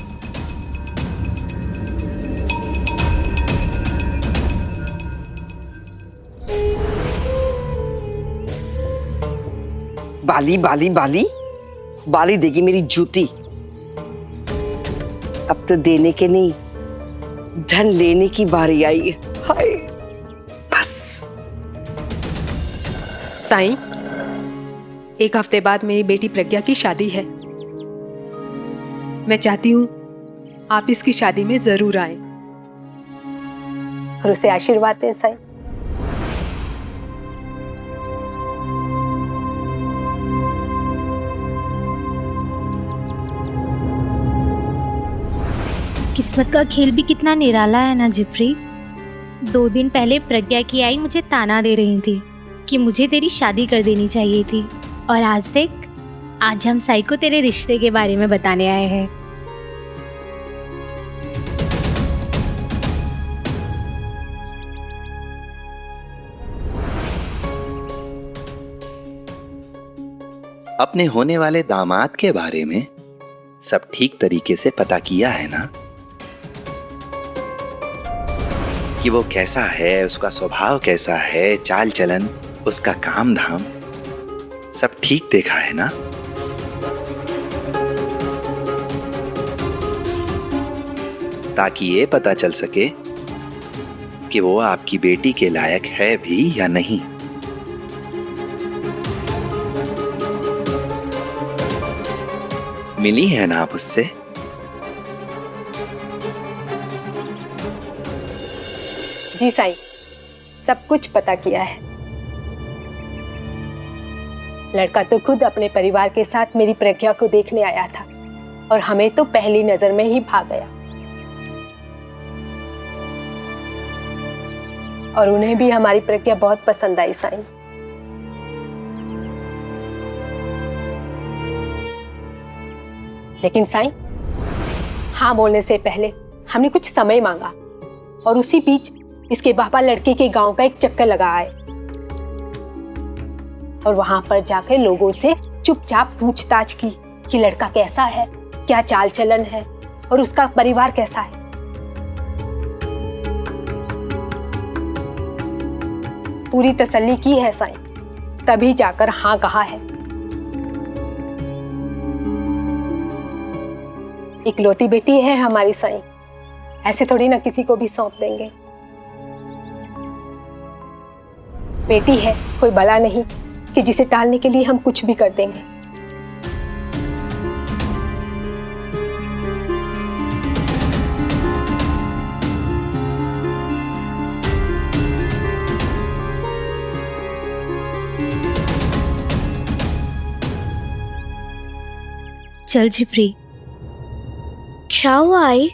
बाली बाली बाली बाली देगी मेरी जूती। अब तो देने के नहीं, धन लेने की बारी आई है। हाय बस। साईं, 1 हफ्ते बाद मेरी बेटी प्रज्ञा की शादी है। मैं चाहती हूँ आप इसकी शादी में जरूर आए और उसे आशीर्वाद दें। साईं, किस्मत का खेल भी कितना निराला है ना जिप्री। 2 दिन पहले प्रज्ञा की आई मुझे ताना दे रही थी कि मुझे तेरी शादी कर देनी चाहिए थी, और आज देख, आज हम साई को तेरे रिश्ते के बारे में बताने आए हैं। अपने होने वाले दामाद के बारे में सब ठीक तरीके से पता किया है ना, कि वो कैसा है, उसका स्वभाव कैसा है, चाल चलन, उसका काम धाम, सब ठीक देखा है ना? ताकि ये पता चल सके कि वो आपकी बेटी के लायक है भी या नहीं। मिली है ना आप उससे? जी साईं, सब कुछ पता किया है। लड़का तो खुद अपने परिवार के साथ मेरी प्रज्ञा को देखने आया था और हमें तो पहली नजर में ही भाग गया, और उन्हें भी हमारी प्रज्ञा बहुत पसंद आई। साईं, लेकिन साईं, हाँ बोलने से पहले हमने कुछ समय मांगा, और उसी बीच इसके पापा लड़के के गांव का एक चक्कर लगा आए, और वहां पर जाकर लोगों से चुपचाप पूछताछ की कि लड़का कैसा है, क्या चाल चलन है, और उसका परिवार कैसा है। पूरी तसल्ली की है साईं, तभी जाकर हाँ कहा है। इकलौती बेटी है हमारी साईं, ऐसे थोड़ी ना किसी को भी सौंप देंगे। बेटी है, कोई बला नहीं कि जिसे टालने के लिए हम कुछ भी कर देंगे। चल जिप्री। क्या हुआ आई?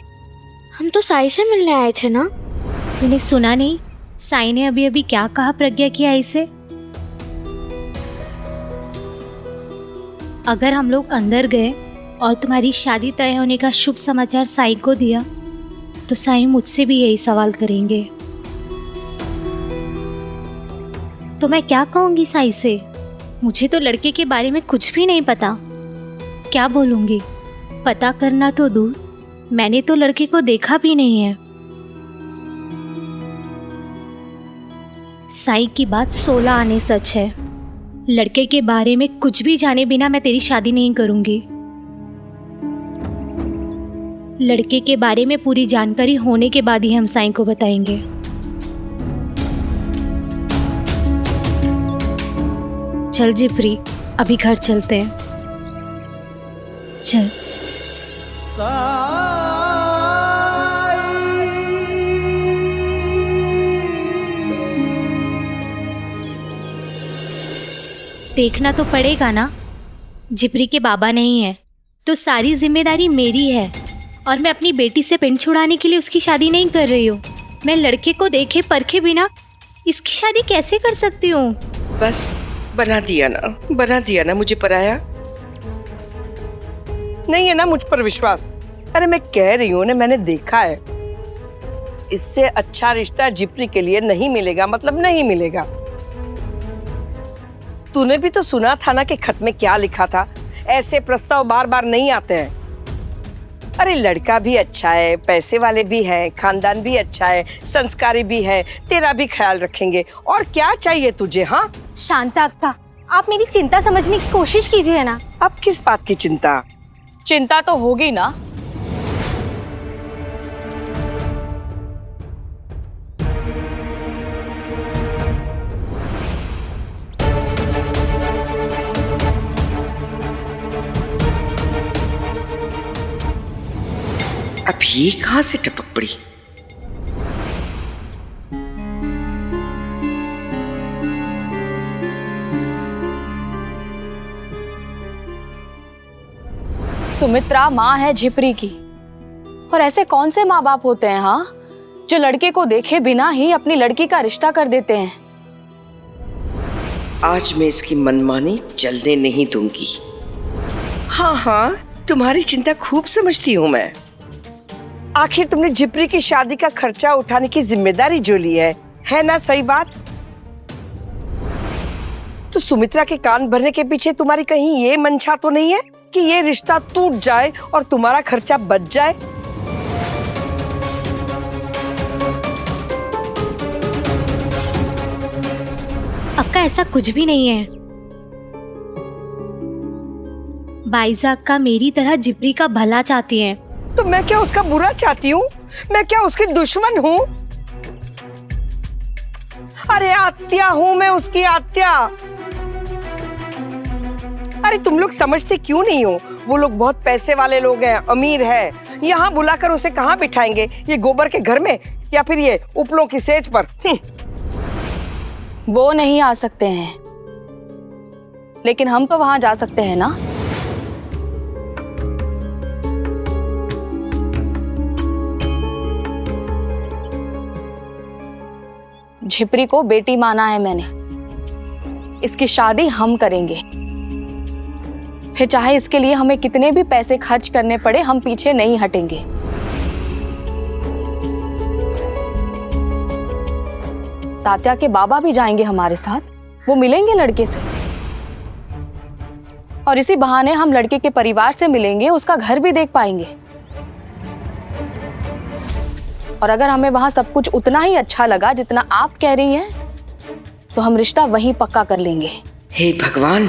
हम तो साई से मिलने आए थे ना। तूने सुना नहीं साई ने अभी अभी क्या कहा प्रज्ञा की आई से? अगर हम लोग अंदर गए और तुम्हारी शादी तय होने का शुभ समाचार साई को दिया तो साई मुझसे भी यही सवाल करेंगे। तो मैं क्या कहूंगी साई से? मुझे तो लड़के के बारे में कुछ भी नहीं पता। क्या बोलूंगी? पता करना तो दूर, मैंने तो लड़के को देखा भी नहीं है। साई की बात 16 आने सच है। लड़के के बारे में कुछ भी जाने बिना मैं तेरी शादी नहीं करूंगी। लड़के के बारे में पूरी जानकारी होने के बाद ही हम साई को बताएंगे। चल जिप्री, अभी घर चलते हैं। चल। देखना तो पड़ेगा ना, जिप्री के बाबा नहीं है तो सारी जिम्मेदारी मेरी है, और मैं अपनी बेटी से पिंड छुड़ाने के लिए उसकी शादी नहीं कर रही हूँ। मैं लड़के को देखे परखे बिना इसकी शादी कैसे कर सकती हूँ? बस बना दिया ना मुझे पराया। नहीं है ना मुझ पर विश्वास? अरे मैं कह रही हूँ ना, मैंने देखा है। इससे अच्छा रिश्ता जिप्री के लिए नहीं मिलेगा, मतलब नहीं मिलेगा। तूने भी तो सुना था ना कि खत में क्या लिखा था, ऐसे प्रस्ताव बार बार नहीं आते हैं। अरे लड़का भी अच्छा है, पैसे वाले भी हैं, खानदान भी अच्छा है, संस्कारी भी है, तेरा भी ख्याल रखेंगे, और क्या चाहिए तुझे? हाँ शांता अक्का, आप मेरी चिंता समझने की कोशिश कीजिए ना। अब किस बात की चिंता? चिंता तो होगी ना। अब ये कहां से टपक पड़ी? सुमित्रा माँ है झिपरी की, और ऐसे कौन से माँ बाप होते हैं हाँ, जो लड़के को देखे बिना ही अपनी लड़की का रिश्ता कर देते हैं। आज मैं इसकी मनमानी चलने नहीं दूंगी। हाँ हाँ, तुम्हारी चिंता खूब समझती हूँ मैं। आखिर तुमने जिप्री की शादी का खर्चा उठाने की जिम्मेदारी जो ली है ना? सही बात। तो सुमित्रा के कान भरने के पीछे तुम्हारी कहीं ये मंशा तो नहीं है कि ये रिश्ता टूट जाए और तुम्हारा खर्चा बच जाए? अक्का ऐसा कुछ भी नहीं है। बाइजा अक्का मेरी तरह जिप्री का भला चाहती हैं। तो मैं क्या उसका बुरा चाहती हूँ? मैं क्या उसकी दुश्मन हूँ? अरे आत्या हूँ मैं, उसकी आत्या। अरे तुम लोग समझते क्यों नहीं हो? वो लोग बहुत पैसे वाले लोग हैं, अमीर है। यहाँ बुलाकर उसे कहाँ बिठाएंगे? ये गोबर के घर में या फिर ये उपलों की सेज पर? वो नहीं आ सकते हैं, लेकिन हम तो वहां जा सकते हैं ना। झिपरी को बेटी माना है मैंने, इसकी शादी हम करेंगे। फिर चाहे इसके लिए हमें कितने भी पैसे खर्च करने पड़े, हम पीछे नहीं हटेंगे। तात्या के बाबा भी जाएंगे हमारे साथ, वो मिलेंगे लड़के से, और इसी बहाने हम लड़के के परिवार से मिलेंगे, उसका घर भी देख पाएंगे। और अगर हमें वहां सब कुछ उतना ही अच्छा लगा जितना आप कह रही हैं, तो हम रिश्ता वहीं पक्का कर लेंगे। हे भगवान,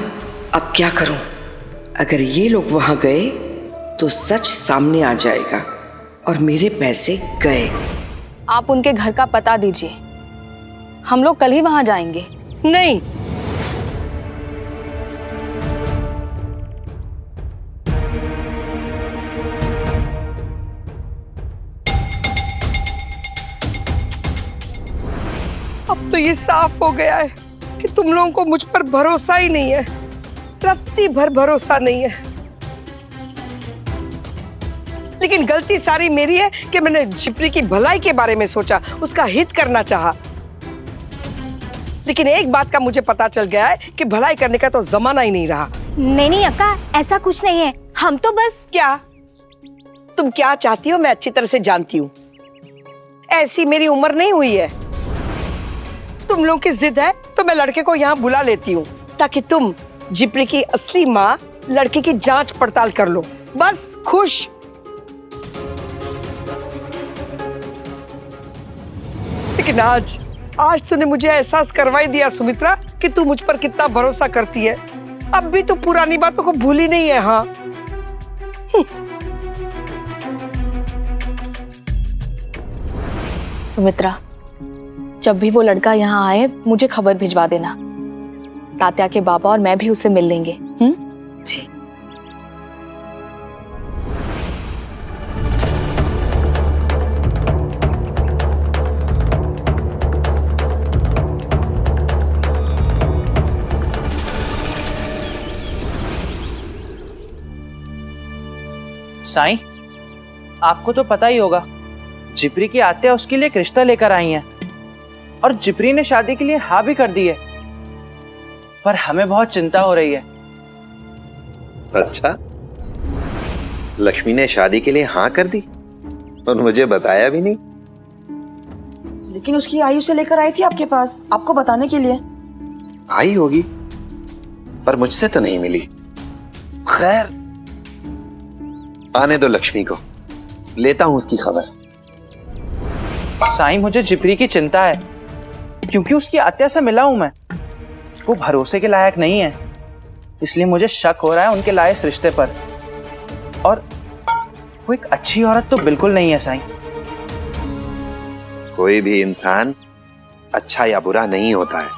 अब क्या करूं? अगर ये लोग वहां गए तो सच सामने आ जाएगा और मेरे पैसे गए। आप उनके घर का पता दीजिए, हम लोग कल ही वहां जाएंगे। नहीं, अब तो ये साफ हो गया है कि तुम लोगों को मुझ पर भरोसा ही नहीं है, रत्ती भर भरोसा नहीं है। लेकिन गलती सारी मेरी है कि मैंने झिपरी की भलाई के बारे में सोचा, उसका हित करना चाहा। लेकिन एक बात का मुझे पता चल गया है कि भलाई करने का तो जमाना ही नहीं रहा। नहीं नहीं अक्का, ऐसा कुछ नहीं है। हम तो बस क्या, तुम क्या चाहती हो मैं अच्छी तरह से जानती हूँ। ऐसी मेरी उम्र नहीं हुई है। तुम लोगों की जिद है तो मैं लड़के को यहाँ बुला लेती हूँ, ताकि तुम जिप्री की असली माँ लड़के की जांच पड़ताल कर लो। बस खुश। लेकिन आज तूने मुझे एहसास करवाई दिया सुमित्रा कि तू मुझ पर कितना भरोसा करती है। अब भी तू पुरानी बातों को भूली नहीं है। हाँ, सुमित्रा, जब भी वो लड़का यहाँ आए मुझे खबर भिजवा देना। तात्या के बाबा और मैं भी उससे मिल लेंगे। जी। साईं, आपको तो पता ही होगा, जिप्री की आत्या उसके लिए एक रिश्ता लेकर आई हैं और जिप्री ने शादी के लिए हाँ भी कर दी है, पर हमें बहुत चिंता हो रही है। अच्छा, लक्ष्मी ने शादी के लिए हाँ कर दी और मुझे बताया भी नहीं? लेकिन उसकी आयु से लेकर आई थी आपके पास, आपको बताने के लिए। आई होगी, पर मुझसे तो नहीं मिली। खैर, आने दो लक्ष्मी को, लेता हूं उसकी खबर। साईं, मुझे जिपरी की चिंता है, क्योंकि उसकी आत्या से मिला हूं मैं। वो भरोसे के लायक नहीं है, इसलिए मुझे शक हो रहा है उनके लायक रिश्ते पर। और वो एक अच्छी औरत तो बिल्कुल नहीं है साईं। कोई भी इंसान अच्छा या बुरा नहीं होता है।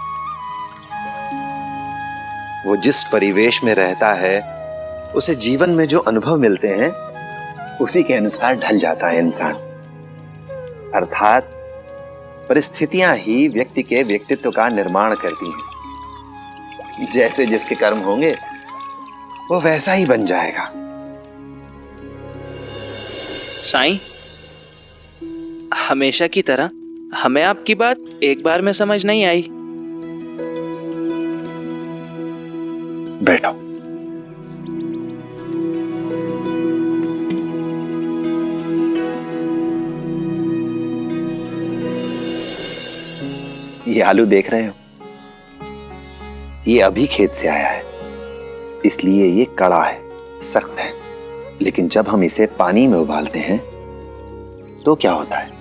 वो जिस परिवेश में रहता है, उसे जीवन में जो अनुभव मिलते हैं, उसी के अनुसार ढल जाता है इंसान। अर्थात परिस्थितियां ही व्यक्ति के व्यक्तित्व का निर्माण करती हैं। जैसे जिसके कर्म होंगे, वो वैसा ही बन जाएगा। साईं, हमेशा की तरह हमें आपकी बात एक बार में समझ नहीं आई। बैठो। ये आलू देख रहे हो? ये अभी खेत से आया है, इसलिए ये कड़ा है, सख्त है। लेकिन जब हम इसे पानी में उबालते हैं तो क्या होता है?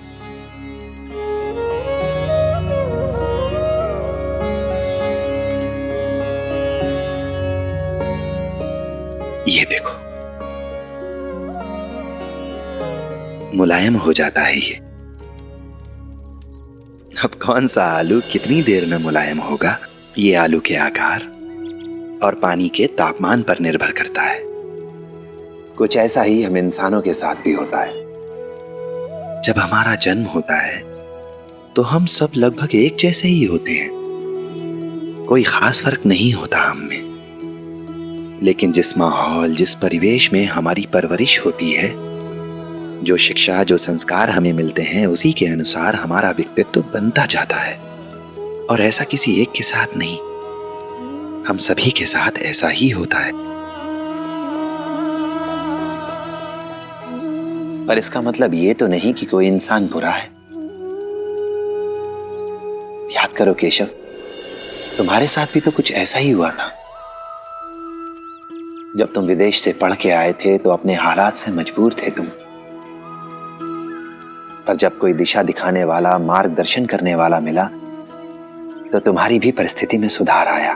ये देखो, मुलायम हो जाता है ये। अब कौन सा आलू कितनी देर में मुलायम होगा, ये आलू के आकार और पानी के तापमान पर निर्भर करता है। कुछ ऐसा ही हम इंसानों के साथ भी होता है। जब हमारा जन्म होता है तो हम सब लगभग एक जैसे ही होते हैं, कोई खास फर्क नहीं होता हम में। लेकिन जिस माहौल, जिस परिवेश में हमारी परवरिश होती है, जो शिक्षा, जो संस्कार हमें मिलते हैं, उसी के अनुसार हमारा व्यक्तित्व बनता जाता है। और ऐसा किसी एक के साथ नहीं, हम सभी के साथ ऐसा ही होता है। पर इसका मतलब ये तो नहीं कि कोई इंसान बुरा है। याद करो केशव, तुम्हारे साथ भी तो कुछ ऐसा ही हुआ था। जब तुम विदेश से पढ़ के आए थे तो अपने हालात से मजबूर थे तुम। पर जब कोई दिशा दिखाने वाला, मार्गदर्शन करने वाला मिला, तो तुम्हारी भी परिस्थिति में सुधार आया।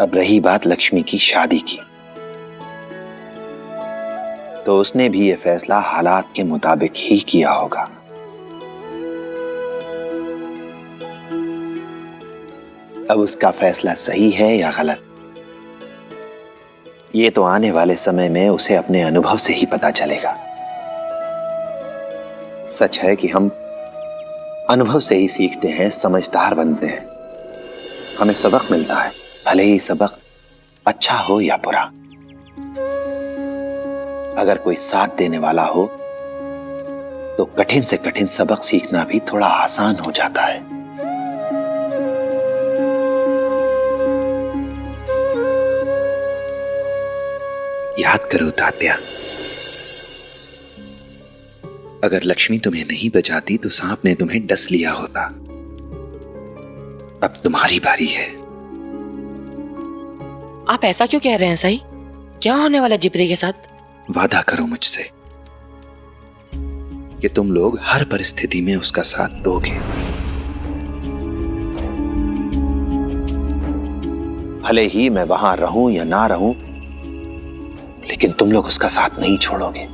अब रही बात लक्ष्मी की शादी की, तो उसने भी यह फैसला हालात के मुताबिक ही किया होगा। अब उसका फैसला सही है या गलत, ये तो आने वाले समय में उसे अपने अनुभव से ही पता चलेगा। सच है कि हम अनुभव से ही सीखते हैं, समझदार बनते हैं। हमें सबक मिलता है, भले ही सबक अच्छा हो या बुरा। अगर कोई साथ देने वाला हो तो कठिन से कठिन सबक सीखना भी थोड़ा आसान हो जाता है। याद करो तात्या, अगर लक्ष्मी तुम्हें नहीं बचाती तो सांप ने तुम्हें डस लिया होता। अब तुम्हारी बारी है। आप ऐसा क्यों कह रहे हैं साईं? क्या होने वाला जिपरी के साथ? वादा करो मुझसे कि तुम लोग हर परिस्थिति में उसका साथ दोगे। भले ही मैं वहां रहूं या ना रहूं, लेकिन तुम लोग उसका साथ नहीं छोड़ोगे।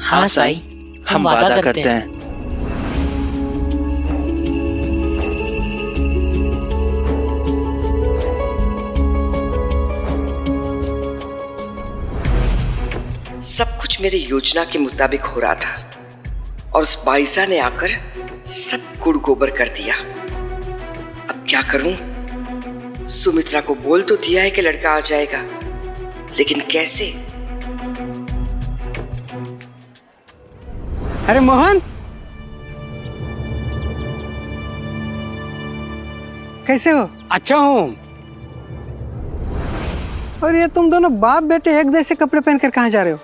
हाँ साईं, हम वादा करते हैं। सब कुछ मेरी योजना के मुताबिक हो रहा था और उस बाइसा ने आकर सब गुड़ गोबर कर दिया। अब क्या करूं? सुमित्रा को बोल तो दिया है कि लड़का आ जाएगा, लेकिन कैसे? अरे मोहन, कैसे हो? अच्छा हूँ। और ये तुम दोनों बाप बेटे एक जैसे कपड़े पहनकर कहाँ जा रहे हो?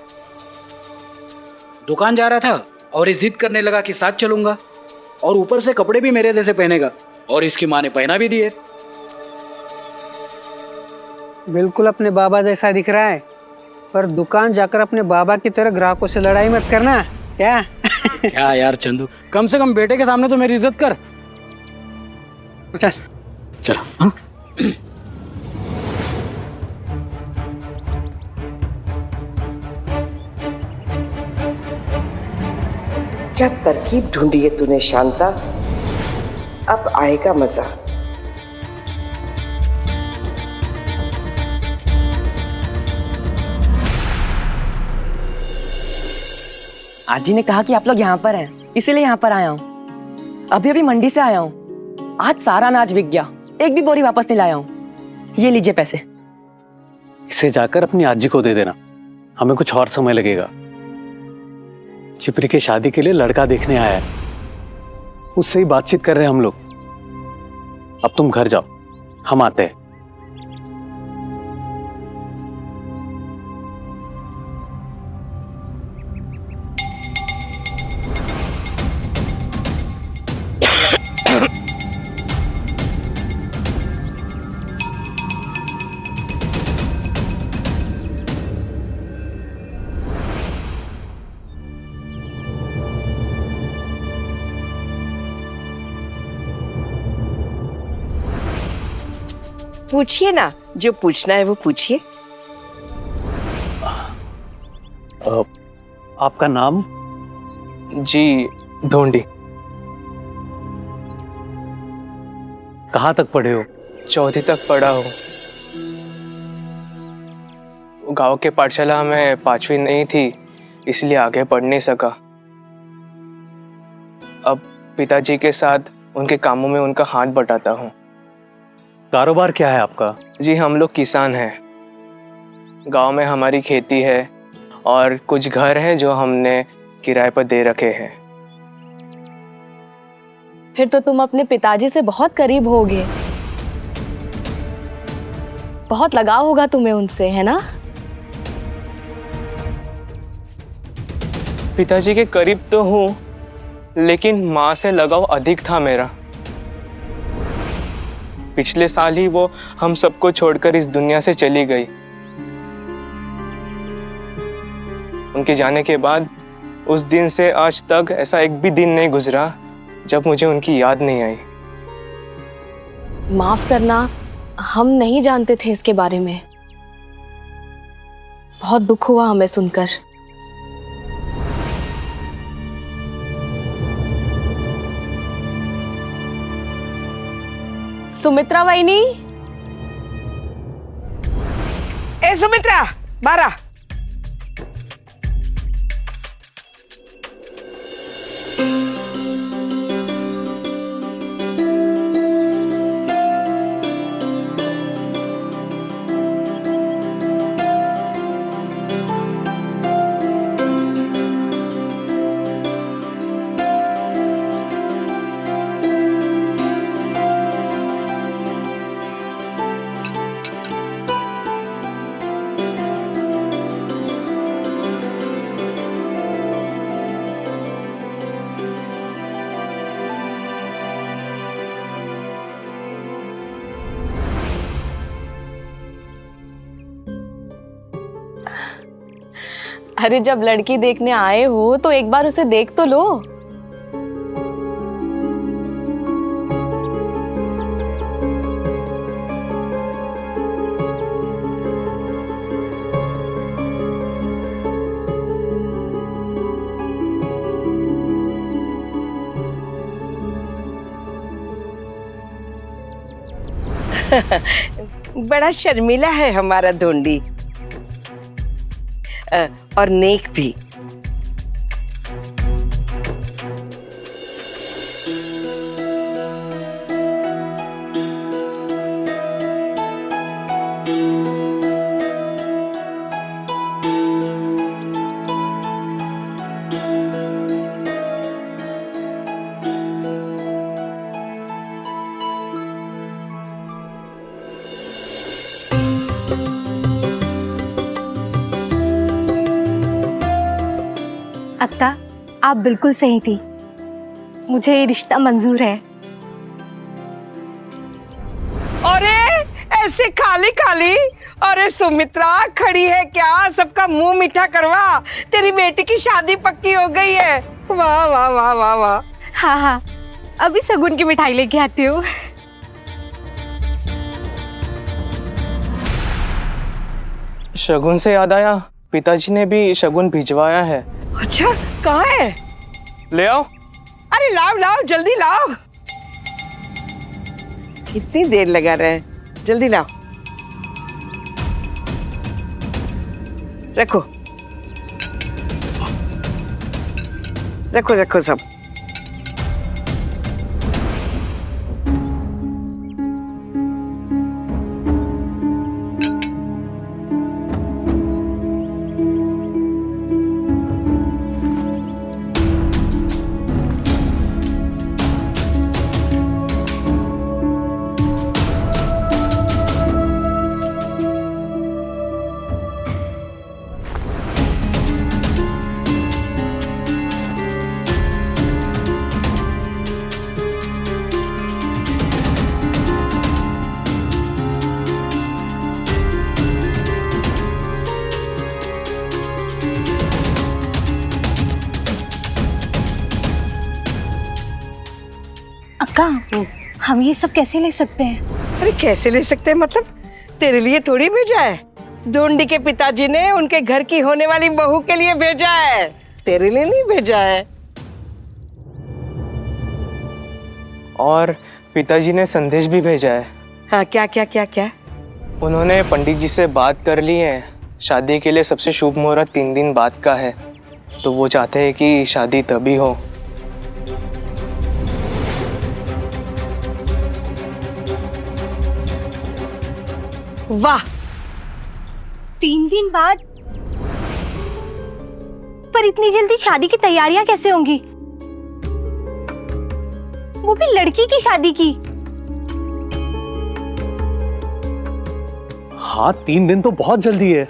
दुकान जा रहा था, और ये जिद करने लगा कि साथ चलूंगा, और ऊपर से कपड़े भी मेरे जैसे पहनेगा, और इसकी माँ ने पहना भी दिए। बिल्कुल अपने बाबा जैसा दिख रहा है, पर दुकान जाकर अपने बाबा की तरह ग्राहकों से लड़ाई मत करना। क्या क्या यार चंदू, कम से कम बेटे के सामने तो मेरी इज्जत कर। चल चलो। हाँ? क्या तरकीब ढूंढी है तूने शांता, अब आएगा मजा। आजी ने कहा कि आप लोग यहाँ पर हैं, इसीलिए यहाँ पर आया हूँ। अभी अभी मंडी से आया हूँ, आज सारा अनाज बिक गया, एक भी बोरी वापस नहीं लाया हूँ। ये लीजिए पैसे। इसे जाकर अपनी आजी को दे देना, हमें कुछ और समय लगेगा। चिपरी की शादी के लिए लड़का देखने आया है, उससे ही बातचीत कर रहे हैं हम लोग। अब तुम घर जाओ, हम आते हैं। पूछिए ना, जो पूछना है वो पूछिए। आपका नाम? जी ढोंडी। कहाँ तक पढ़े हो? चौथी तक पढ़ा हूँ। गांव के पाठशाला में 5वीं नहीं थी, इसलिए आगे पढ़ नहीं सका। अब पिताजी के साथ उनके कामों में उनका हाथ बटाता हूँ। कारोबार क्या है आपका? जी हम लोग किसान हैं। गांव में हमारी खेती है और कुछ घर हैं जो हमने किराए पर दे रखे हैं। फिर तो तुम अपने पिताजी से बहुत करीब होगे, बहुत लगाव होगा तुम्हें उनसे, है ना? पिताजी के करीब तो हूँ, लेकिन माँ से लगाव अधिक था मेरा। पिछले साल ही वो हम सबको छोड़कर इस दुनिया से चली गई। उनके जाने के बाद उस दिन से आज तक ऐसा एक भी दिन नहीं गुजरा जब मुझे उनकी याद नहीं आई। माफ करना, हम नहीं जानते थे इसके बारे में। बहुत दुख हुआ हमें सुनकर। सुमित्रा वाहिनी। ए सुमित्रा, बारा। अरे जब लड़की देखने आए हो तो एक बार उसे देख तो लो। बड़ा शर्मीला है हमारा ढोंडी, और नेक भी। अक्का, आप बिल्कुल सही थी, मुझे ये रिश्ता मंजूर है। अरे ऐसे खाली खाली, अरे सुमित्रा खड़ी है क्या? सबका मुंह मीठा करवा, तेरी बेटी की शादी पक्की हो गई है। वाह वाह वाह वाह वाह। हाँ हाँ, अभी शगुन की मिठाई लेके आती हूँ। शगुन से याद आया, पिताजी ने भी शगुन भिजवाया है। अच्छा, कहाँ है? ले आओ। अरे लाओ लाओ, जल्दी लाओ। कितनी देर लगा रहे, जल्दी लाओ। रखो रखो रखो सब। अक्का, हम ये सब कैसे ले सकते हैं? अरे कैसे ले सकते हैं मतलब? तेरे लिए थोड़ी भेजा है, ढूंढी के पिताजी ने उनके घर की होने वाली बहू के लिए भेजा है, तेरे लिए नहीं भेजा है। और पिताजी ने संदेश भी भेजा है। हाँ, क्या क्या क्या क्या? उन्होंने पंडित जी से बात कर ली है, शादी के लिए सबसे शुभ मुहूर्त 3 दिन बाद का है, तो वो चाहते हैं कि शादी तभी हो। वाह, 3 दिन बाद? पर इतनी जल्दी शादी की तैयारियां कैसे होंगी? वो भी लड़की की शादी की। हाँ, 3 दिन तो बहुत जल्दी है।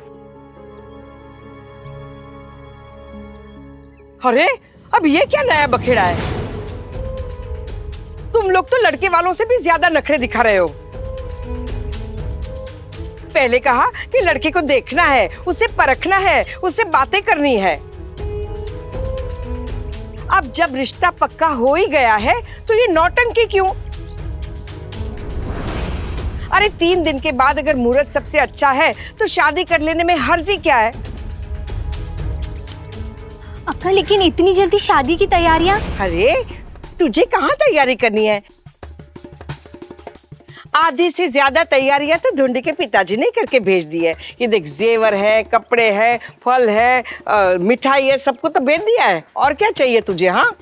अरे अब ये क्या नया बखेड़ा है? तुम लोग तो लड़के वालों से भी ज्यादा नखरे दिखा रहे हो। पहले कहा कि लड़के को देखना है, उसे परखना है, उससे बातें करनी है। अब जब रिश्ता पक्का हो ही गया है तो ये नौटंकी क्यों? अरे 3 दिन के बाद अगर मुहूर्त सबसे अच्छा है तो शादी कर लेने में हर्जी क्या है? अक्का, लेकिन इतनी जल्दी शादी की तैयारियां? अरे तुझे कहाँ तैयारी करनी है? आधी से ज्यादा तैयारियां तो ढूंढी के पिताजी ने करके भेज दी है। ये देख, जेवर है, कपड़े हैं, फल है, मिठाई है, सबको तो भेज दिया है। और क्या चाहिए तुझे? हाँ,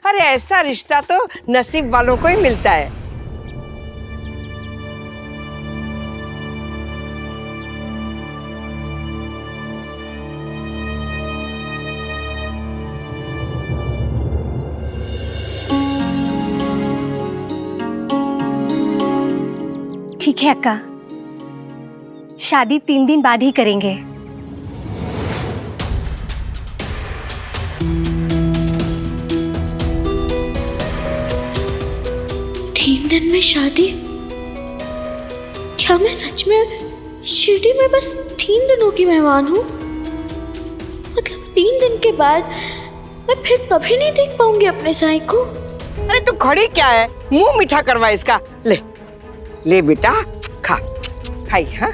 अरे ऐसा रिश्ता तो नसीब वालों को ही मिलता है। ठीक है अक्का, शादी 3 दिन बाद ही करेंगे। 3 दिन में शादी? क्या मैं सच में शिरडी में बस 3 दिनों की मेहमान हूँ? मतलब 3 दिन के बाद मैं फिर कभी नहीं देख पाऊंगी अपने साईं को। अरे तू खड़ी क्या है? मुंह मीठा करवा इसका। ले ले बेटा, खा, खाई। हाँ,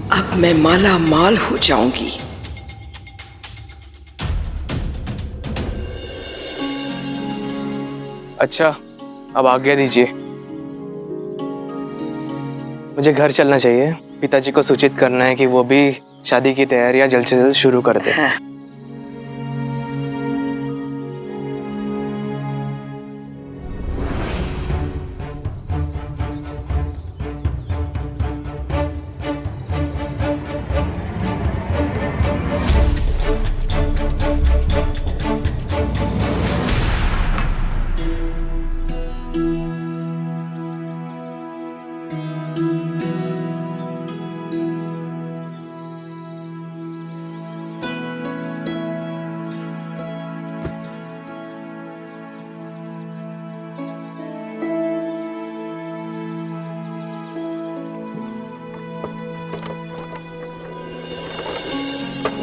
अब मैं माला माल हो जाऊंगी। अच्छा, अब आज्ञा दीजिए। मुझे घर चलना चाहिए। पिताजी को सूचित करना है कि वो भी शादी की तैयारियां जल्द से जल्द शुरू कर दें।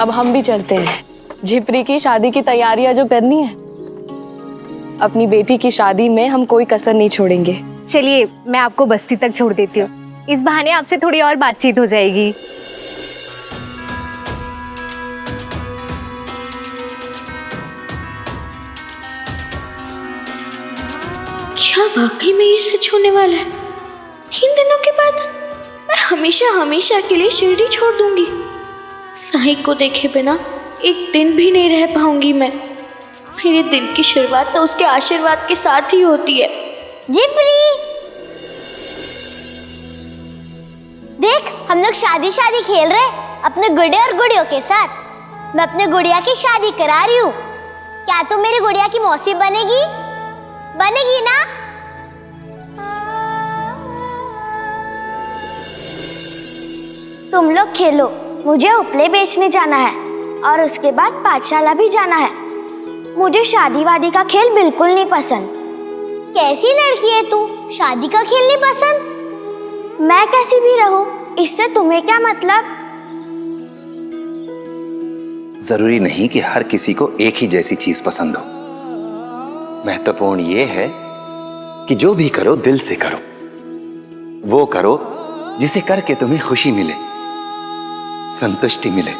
अब हम भी चलते हैं। झिपरी की शादी की तैयारियां जो करनी है, अपनी बेटी की शादी में हम कोई कसर नहीं छोड़ेंगे। चलिए, मैं आपको बस्ती तक छोड़ देती हूँ। इस बहाने आपसे थोड़ी और बातचीत हो जाएगी। क्या वाकई में ये सच होने वाला है? 3 दिनों के बाद मैं हमेशा हमेशा के लिए शिरडी छोड़ दूंगी। साईं को देखे बिना एक दिन भी नहीं रह पाऊंगी मैं। मेरे दिन की शुरुआत तो उसके आशीर्वाद के साथ ही होती है। झिपरी, देख हम लोग शादी शादी खेल रहे अपने गुड़े और गुड़ियों के साथ। मैं अपने गुड़िया की शादी करा रही हूँ। क्या तुम मेरी गुड़िया की मौसी बनेगी? बनेगी ना? तुम लोग खेलो, मुझे उपले बेचने जाना है और उसके बाद पाठशाला भी जाना है। मुझे शादी वादी का खेल बिल्कुल नहीं पसंद। कैसी लड़की है तू, शादी का खेल नहीं पसंद? मैं कैसी भी रहूं, इससे तुम्हें क्या मतलब? जरूरी नहीं कि हर किसी को एक ही जैसी चीज पसंद हो। महत्वपूर्ण ये है कि जो भी करो दिल से करो। वो करो जिसे करके तुम्हें खुशी मिले, संतुष्टि मिले।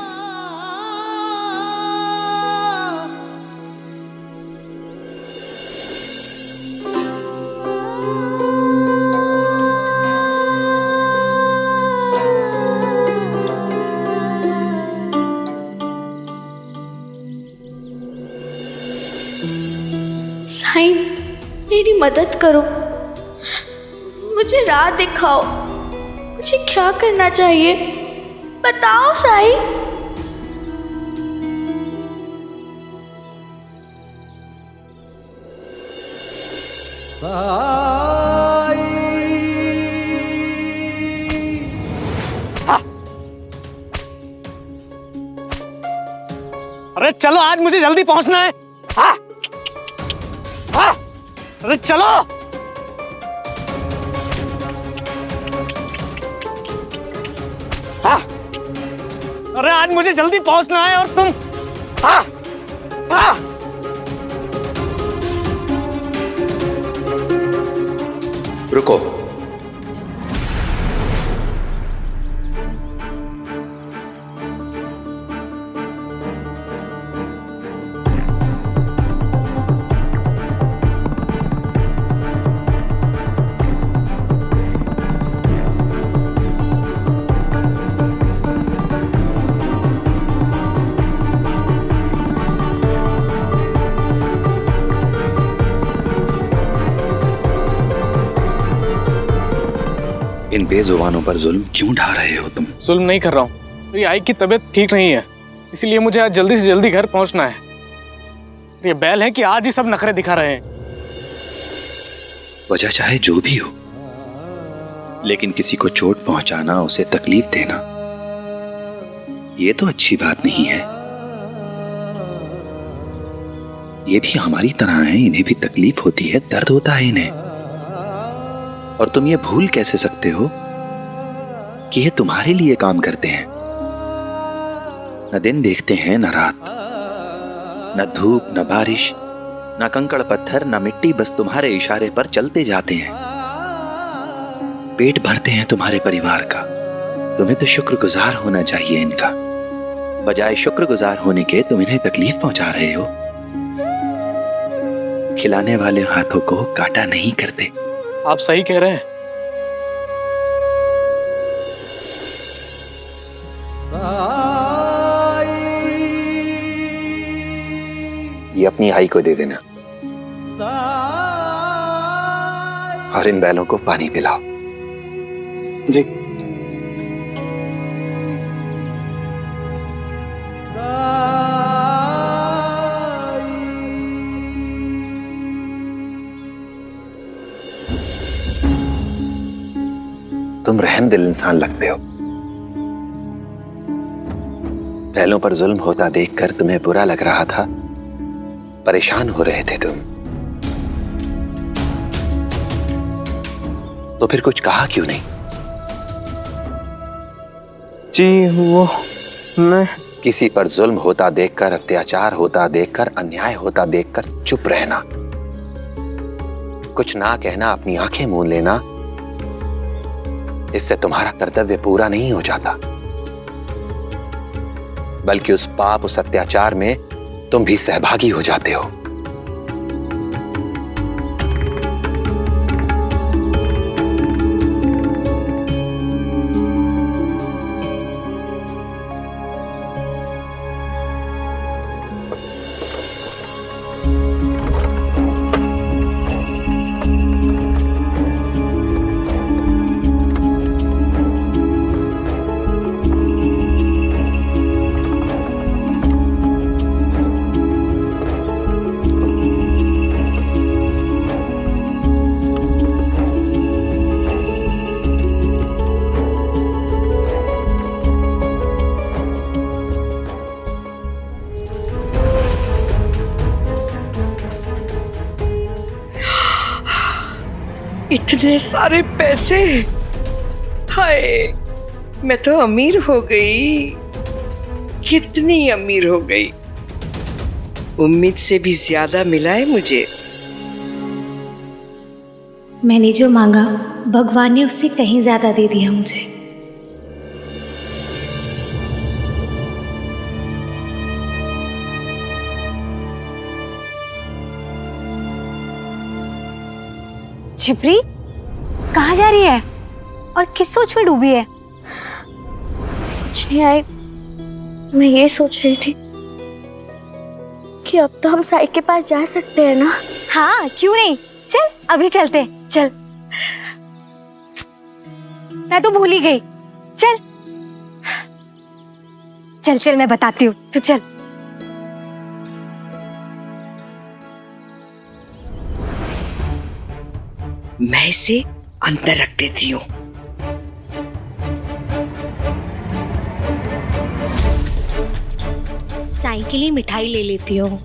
साईं, मेरी मदद करो, मुझे राह दिखाओ। मुझे क्या करना चाहिए बताओ साईं। अरे चलो, आज मुझे जल्दी पहुंचना है। अरे चलो। अरे आज मुझे जल्दी पहुंचना है और तुम रुको। इन बेजुबानों पर जुल्म क्यों ढा रहे हो तुम? जुल्म नहीं कर रहा हूँ। मेरी आई की तबीयत ठीक नहीं है, इसलिए मुझे आज जल्दी से जल्दी घर पहुंचना है। ये बैल है कि आज ही सब नखरे दिखा रहे हैं। वजह चाहे जो भी हो, लेकिन किसी को चोट पहुंचाना, उसे तकलीफ देना, ये तो अच्छी बात नहीं है। ये भी हमारी तरह है, इन्हें भी तकलीफ होती है, दर्द होता है इन्हें। और तुम ये भूल कैसे सकते हो कि ये तुम्हारे लिए काम करते हैं? न दिन देखते हैं न रात, न धूप न बारिश, न कंकड़ पत्थर न मिट्टी, बस तुम्हारे इशारे पर चलते जाते हैं। पेट भरते हैं तुम्हारे परिवार का। तुम्हें तो शुक्रगुजार होना चाहिए इनका। बजाय शुक्रगुजार होने के तुम इन्हें तकलीफ पहुंचा रहे हो। खिलाने वाले हाथों को काटा नहीं करते। आप सही कह रहे हैं। ये अपनी आई को दे देना और इन बैलों को पानी पिलाओ। जी। तुम रहमदिल इंसान लगते हो। बैलों पर जुल्म होता देखकर तुम्हें बुरा लग रहा था, परेशान हो रहे थे तुम, तो फिर कुछ कहा क्यों नहीं? जी वो मैं किसी पर जुल्म होता देखकर, अत्याचार होता देखकर, अन्याय होता देखकर चुप रहना, कुछ ना कहना, अपनी आंखें मूंद लेना, इससे तुम्हारा कर्तव्य पूरा नहीं हो जाता, बल्कि उस पाप, उस अत्याचार में तुम भी सहभागी हो जाते हो। इतने सारे पैसे, हाय मैं तो अमीर हो गई, कितनी अमीर हो गई। उम्मीद से भी ज्यादा मिला है मुझे। मैंने जो मांगा भगवान ने उससे कहीं ज्यादा दे दिया मुझे। छिपरी कहाँ जा रही है और किस सोच में डूबी है? कुछ नहीं आई, मैं ये सोच रही थी कि अब तो हम साई के पास जा सकते हैं ना। हाँ क्यों नहीं, चल अभी चलते, चल। मैं तो भूल ही गई, चल चल चल मैं बताती हूँ, तू चल। मैं इसे अंदर रख देती हूँ। साई के लिए मिठाई ले लेती हूँ।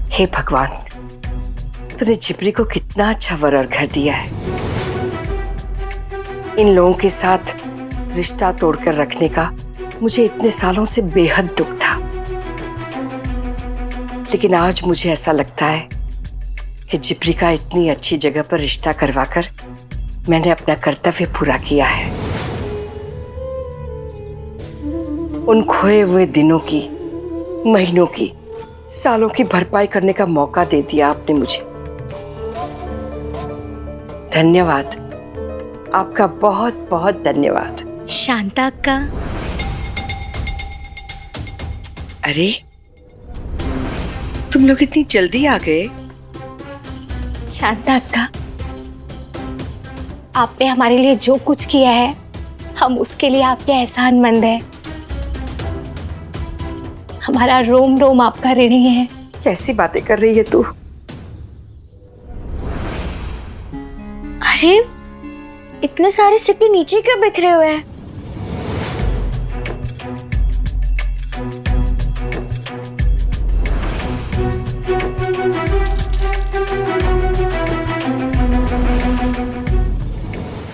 हे भगवान, तूने जिब्री को कितना अच्छा वर और घर दिया है। इन लोगों के साथ रिश्ता तोड़कर रखने का मुझे इतने सालों से बेहद दुख था, लेकिन आज मुझे ऐसा लगता है कि जिब्री का इतनी अच्छी जगह पर रिश्ता करवाकर मैंने अपना कर्तव्य पूरा किया है। उन खोए हुए दिनों की, महीनों की, सालों की भरपाई करने का मौका दे दिया आपने मुझे। धन्यवाद, आपका बहुत बहुत धन्यवाद। शांता अक्का। अरे तुम लोग इतनी जल्दी आ गए। शांता अक्का, आपने हमारे लिए जो कुछ किया है हम उसके लिए आपके एहसानमंद हैं। हमारा रोम रोम आपका ऋणी है। कैसी बातें कर रही है तू? अरे इतने सारे सिक्के नीचे क्यों बिखरे हुए हैं?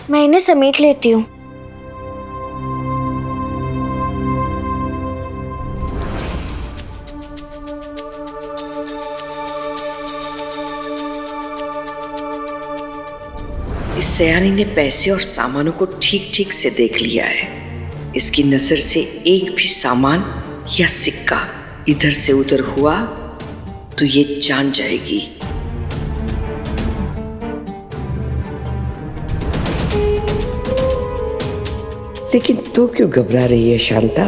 मैं इन्हें समेट लेती हूँ। इस सयानी ने पैसे और सामानों को ठीक ठीक से देख लिया है। इसकी नजर से एक भी सामान या सिक्का इधर से उधर हुआ तो ये जान जाएगी। लेकिन तू क्यों घबरा रही है शांता?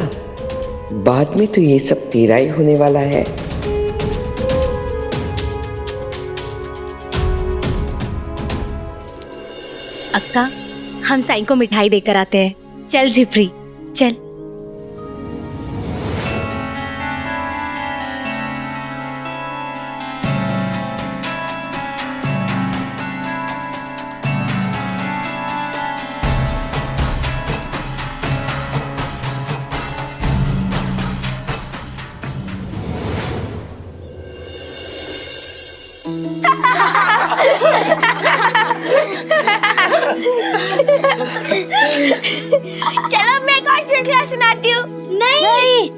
बाद में तो ये सब तेरा ही होने वाला है। अक्का, हम साईं को मिठाई देकर आते हैं। चल झिपरी, चल। चलो मैं एक और चुटकुला सुनाती हूँ। नहीं,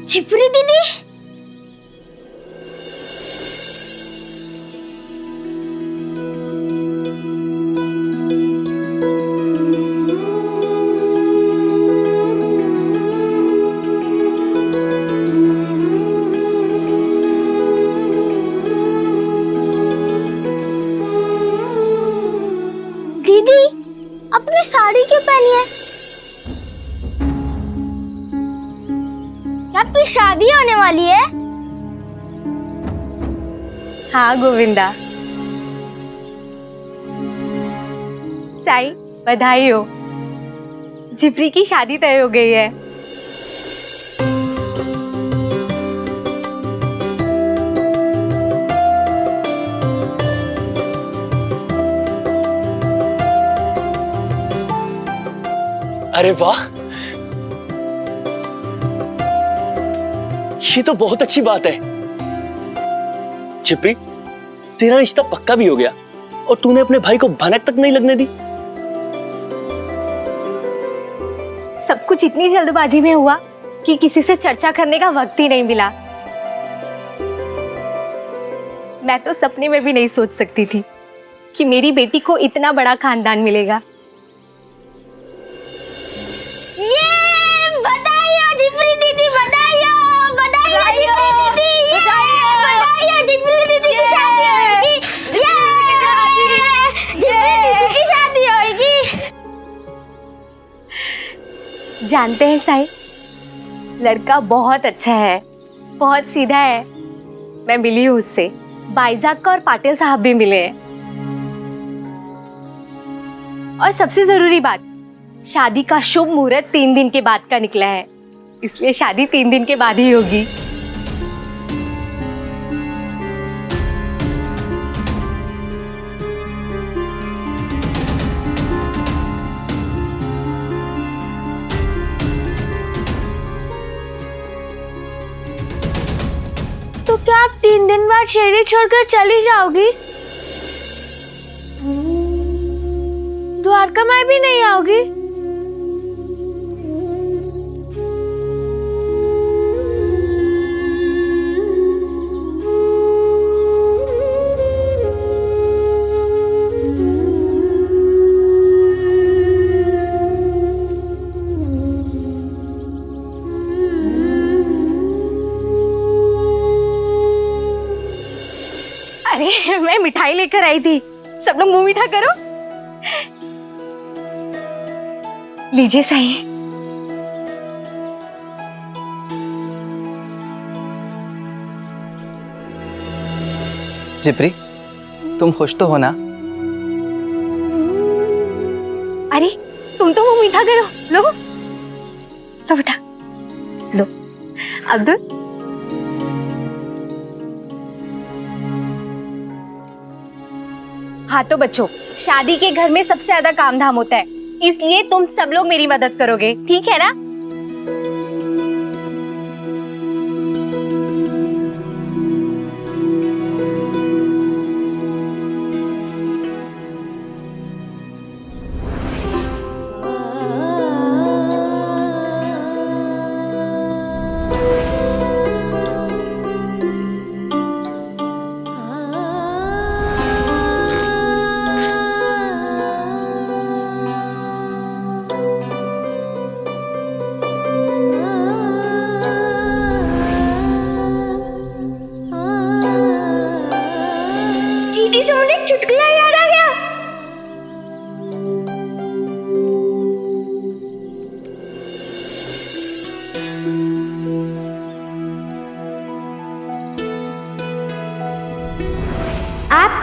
झिपरी दीदी, दीदी अपनी साड़ी क्यों पहनी है? क्या आपकी शादी होने वाली है? हाँ गोविंदा, साई बधाई हो, झिपरी की शादी तय हो गई है। अरे वाह, ये तो बहुत अच्छी बात है। चिपरी, तेरा रिश्ता पक्का भी हो गया और तूने अपने भाई को भनक तक नहीं लगने दी। सब कुछ इतनी जल्दबाजी में हुआ कि किसी से चर्चा करने का वक्त ही नहीं मिला। मैं तो सपने में भी नहीं सोच सकती थी कि मेरी बेटी को इतना बड़ा खानदान मिलेगा। ये बधाई हो झिपरी दीदी, बधाई हो, बधाई हो झिपरी दीदी, बधाई हो झिपरी दीदी की शादी होगी, झिपरी दीदी की शादी होगी। जानते हैं साई, लड़का बहुत अच्छा है, बहुत सीधा है। मैं मिली हूँ उससे, बाइजाक और पाटिल साहब भी मिले हैं। और सबसे जरूरी बात, शादी का शुभ मुहूर्त 3 दिन के बाद का निकला है, इसलिए शादी 3 दिन के बाद ही होगी। तो क्या आप 3 दिन बाद शिरडी छोड़कर चली जाओगी? द्वारका में भी नहीं आओगी? अरे मैं मिठाई लेकर आई थी, सब लोग मुंह मीठा करो। लीजिए साई। जिपरी, तुम खुश तो हो ना? अरे तुम तो मुंह मीठा करो, लो लो बेटा, लो। अब्दुल, हाँ तो बच्चों, शादी के घर में सबसे ज्यादा काम धाम होता है, इसलिए तुम सब लोग मेरी मदद करोगे, ठीक है ना?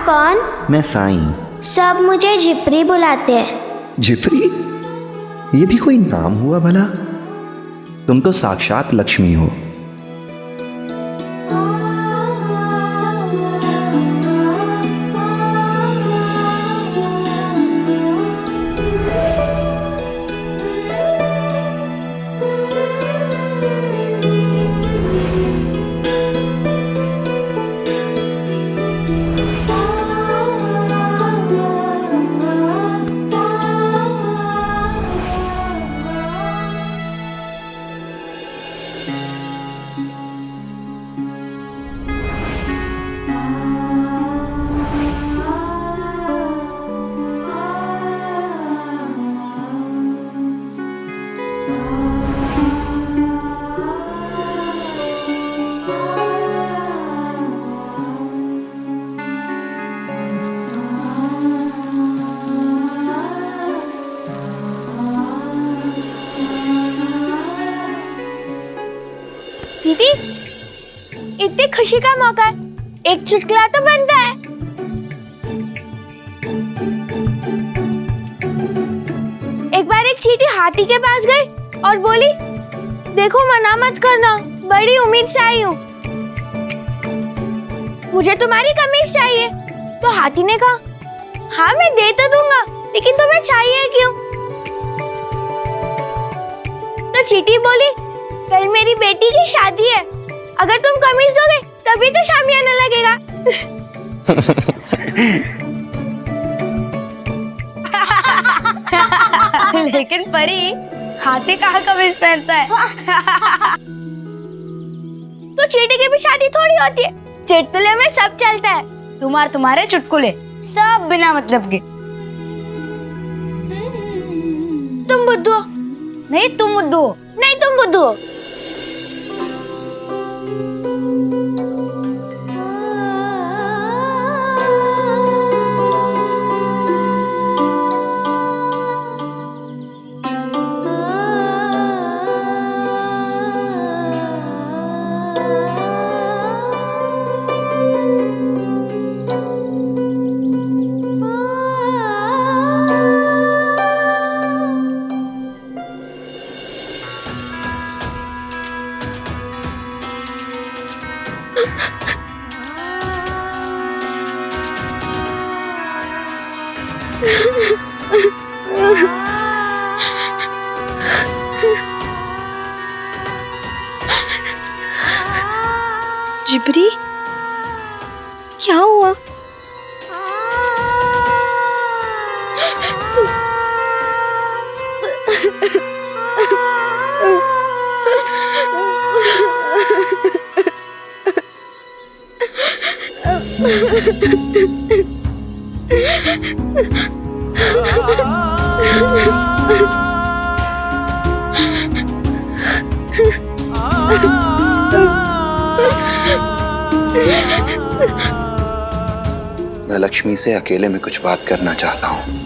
आप कौन? मैं साईं। सब मुझे झिपरी बुलाते हैं। झिपरी? ये भी कोई नाम हुआ भला? तुम तो साक्षात लक्ष्मी हो। दीदी, इतनी खुशी का मौका है, एक चुटकुला तो बनता है। एक बार एक चींटी हाथी के पास गई और बोली, देखो मना मत करना, बड़ी उम्मीद से आई हूँ, मुझे तुम्हारी कमीज चाहिए। तो हाथी ने कहा, हाँ मैं दे तो दूंगा, लेकिन तुम्हें चाहिए क्यों? तो चींटी बोली, कल मेरी बेटी की शादी है, अगर तुम कमीज दोगे तभी तो शामियाना लगेगा। लेकिन परी, हाथी कहाँ कमीज पहनता है? तो चींटी की भी शादी थोड़ी होती है, चुटकुले में सब चलता है। तुम्हारे चुटकुले सब बिना मतलब के। तुम बुद्धू हो। नहीं तुम बुद्धू हो। नहीं तुम बुद्धू हो। जिब्री, क्या हुआ? मैं लक्ष्मी से अकेले में कुछ बात करना चाहता हूँ।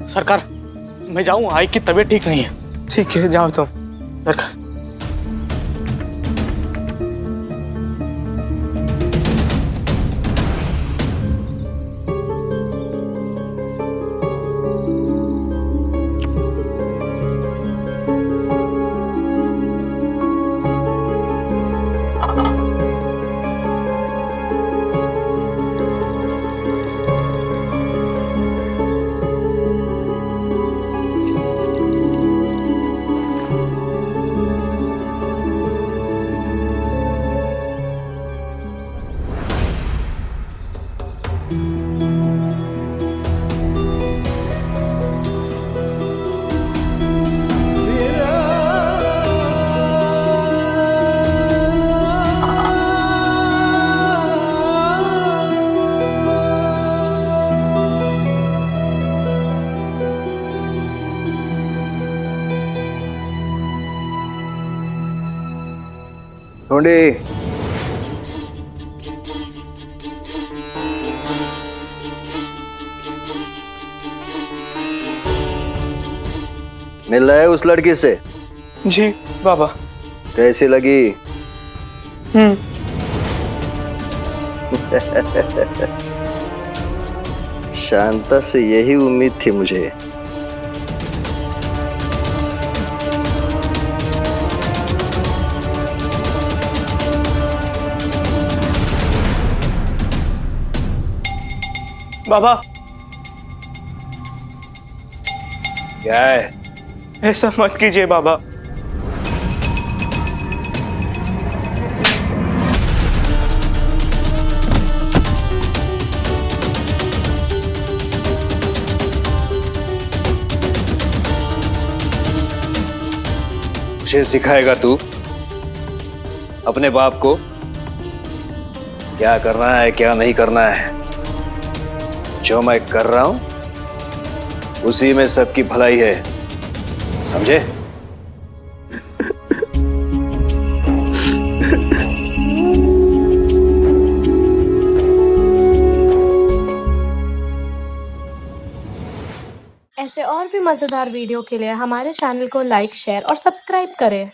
सरकार, मैं जाऊं, आई की तबीयत ठीक नहीं है। ठीक है, जाओ तुम। सरकार, गुडी। मिल रहा है उस लड़की से? जी बाबा। कैसी लगी? शांता से यही उम्मीद थी मुझे। बाबा क्या है? ऐसा मत कीजिए बाबा। मुझे सिखाएगा तू अपने बाप को क्या करना है क्या नहीं करना है? जो मैं कर रहा हूं उसी में सबकी भलाई है, समझे? ऐसे और भी मजेदार वीडियो के लिए हमारे चैनल को लाइक, शेयर और सब्सक्राइब करें।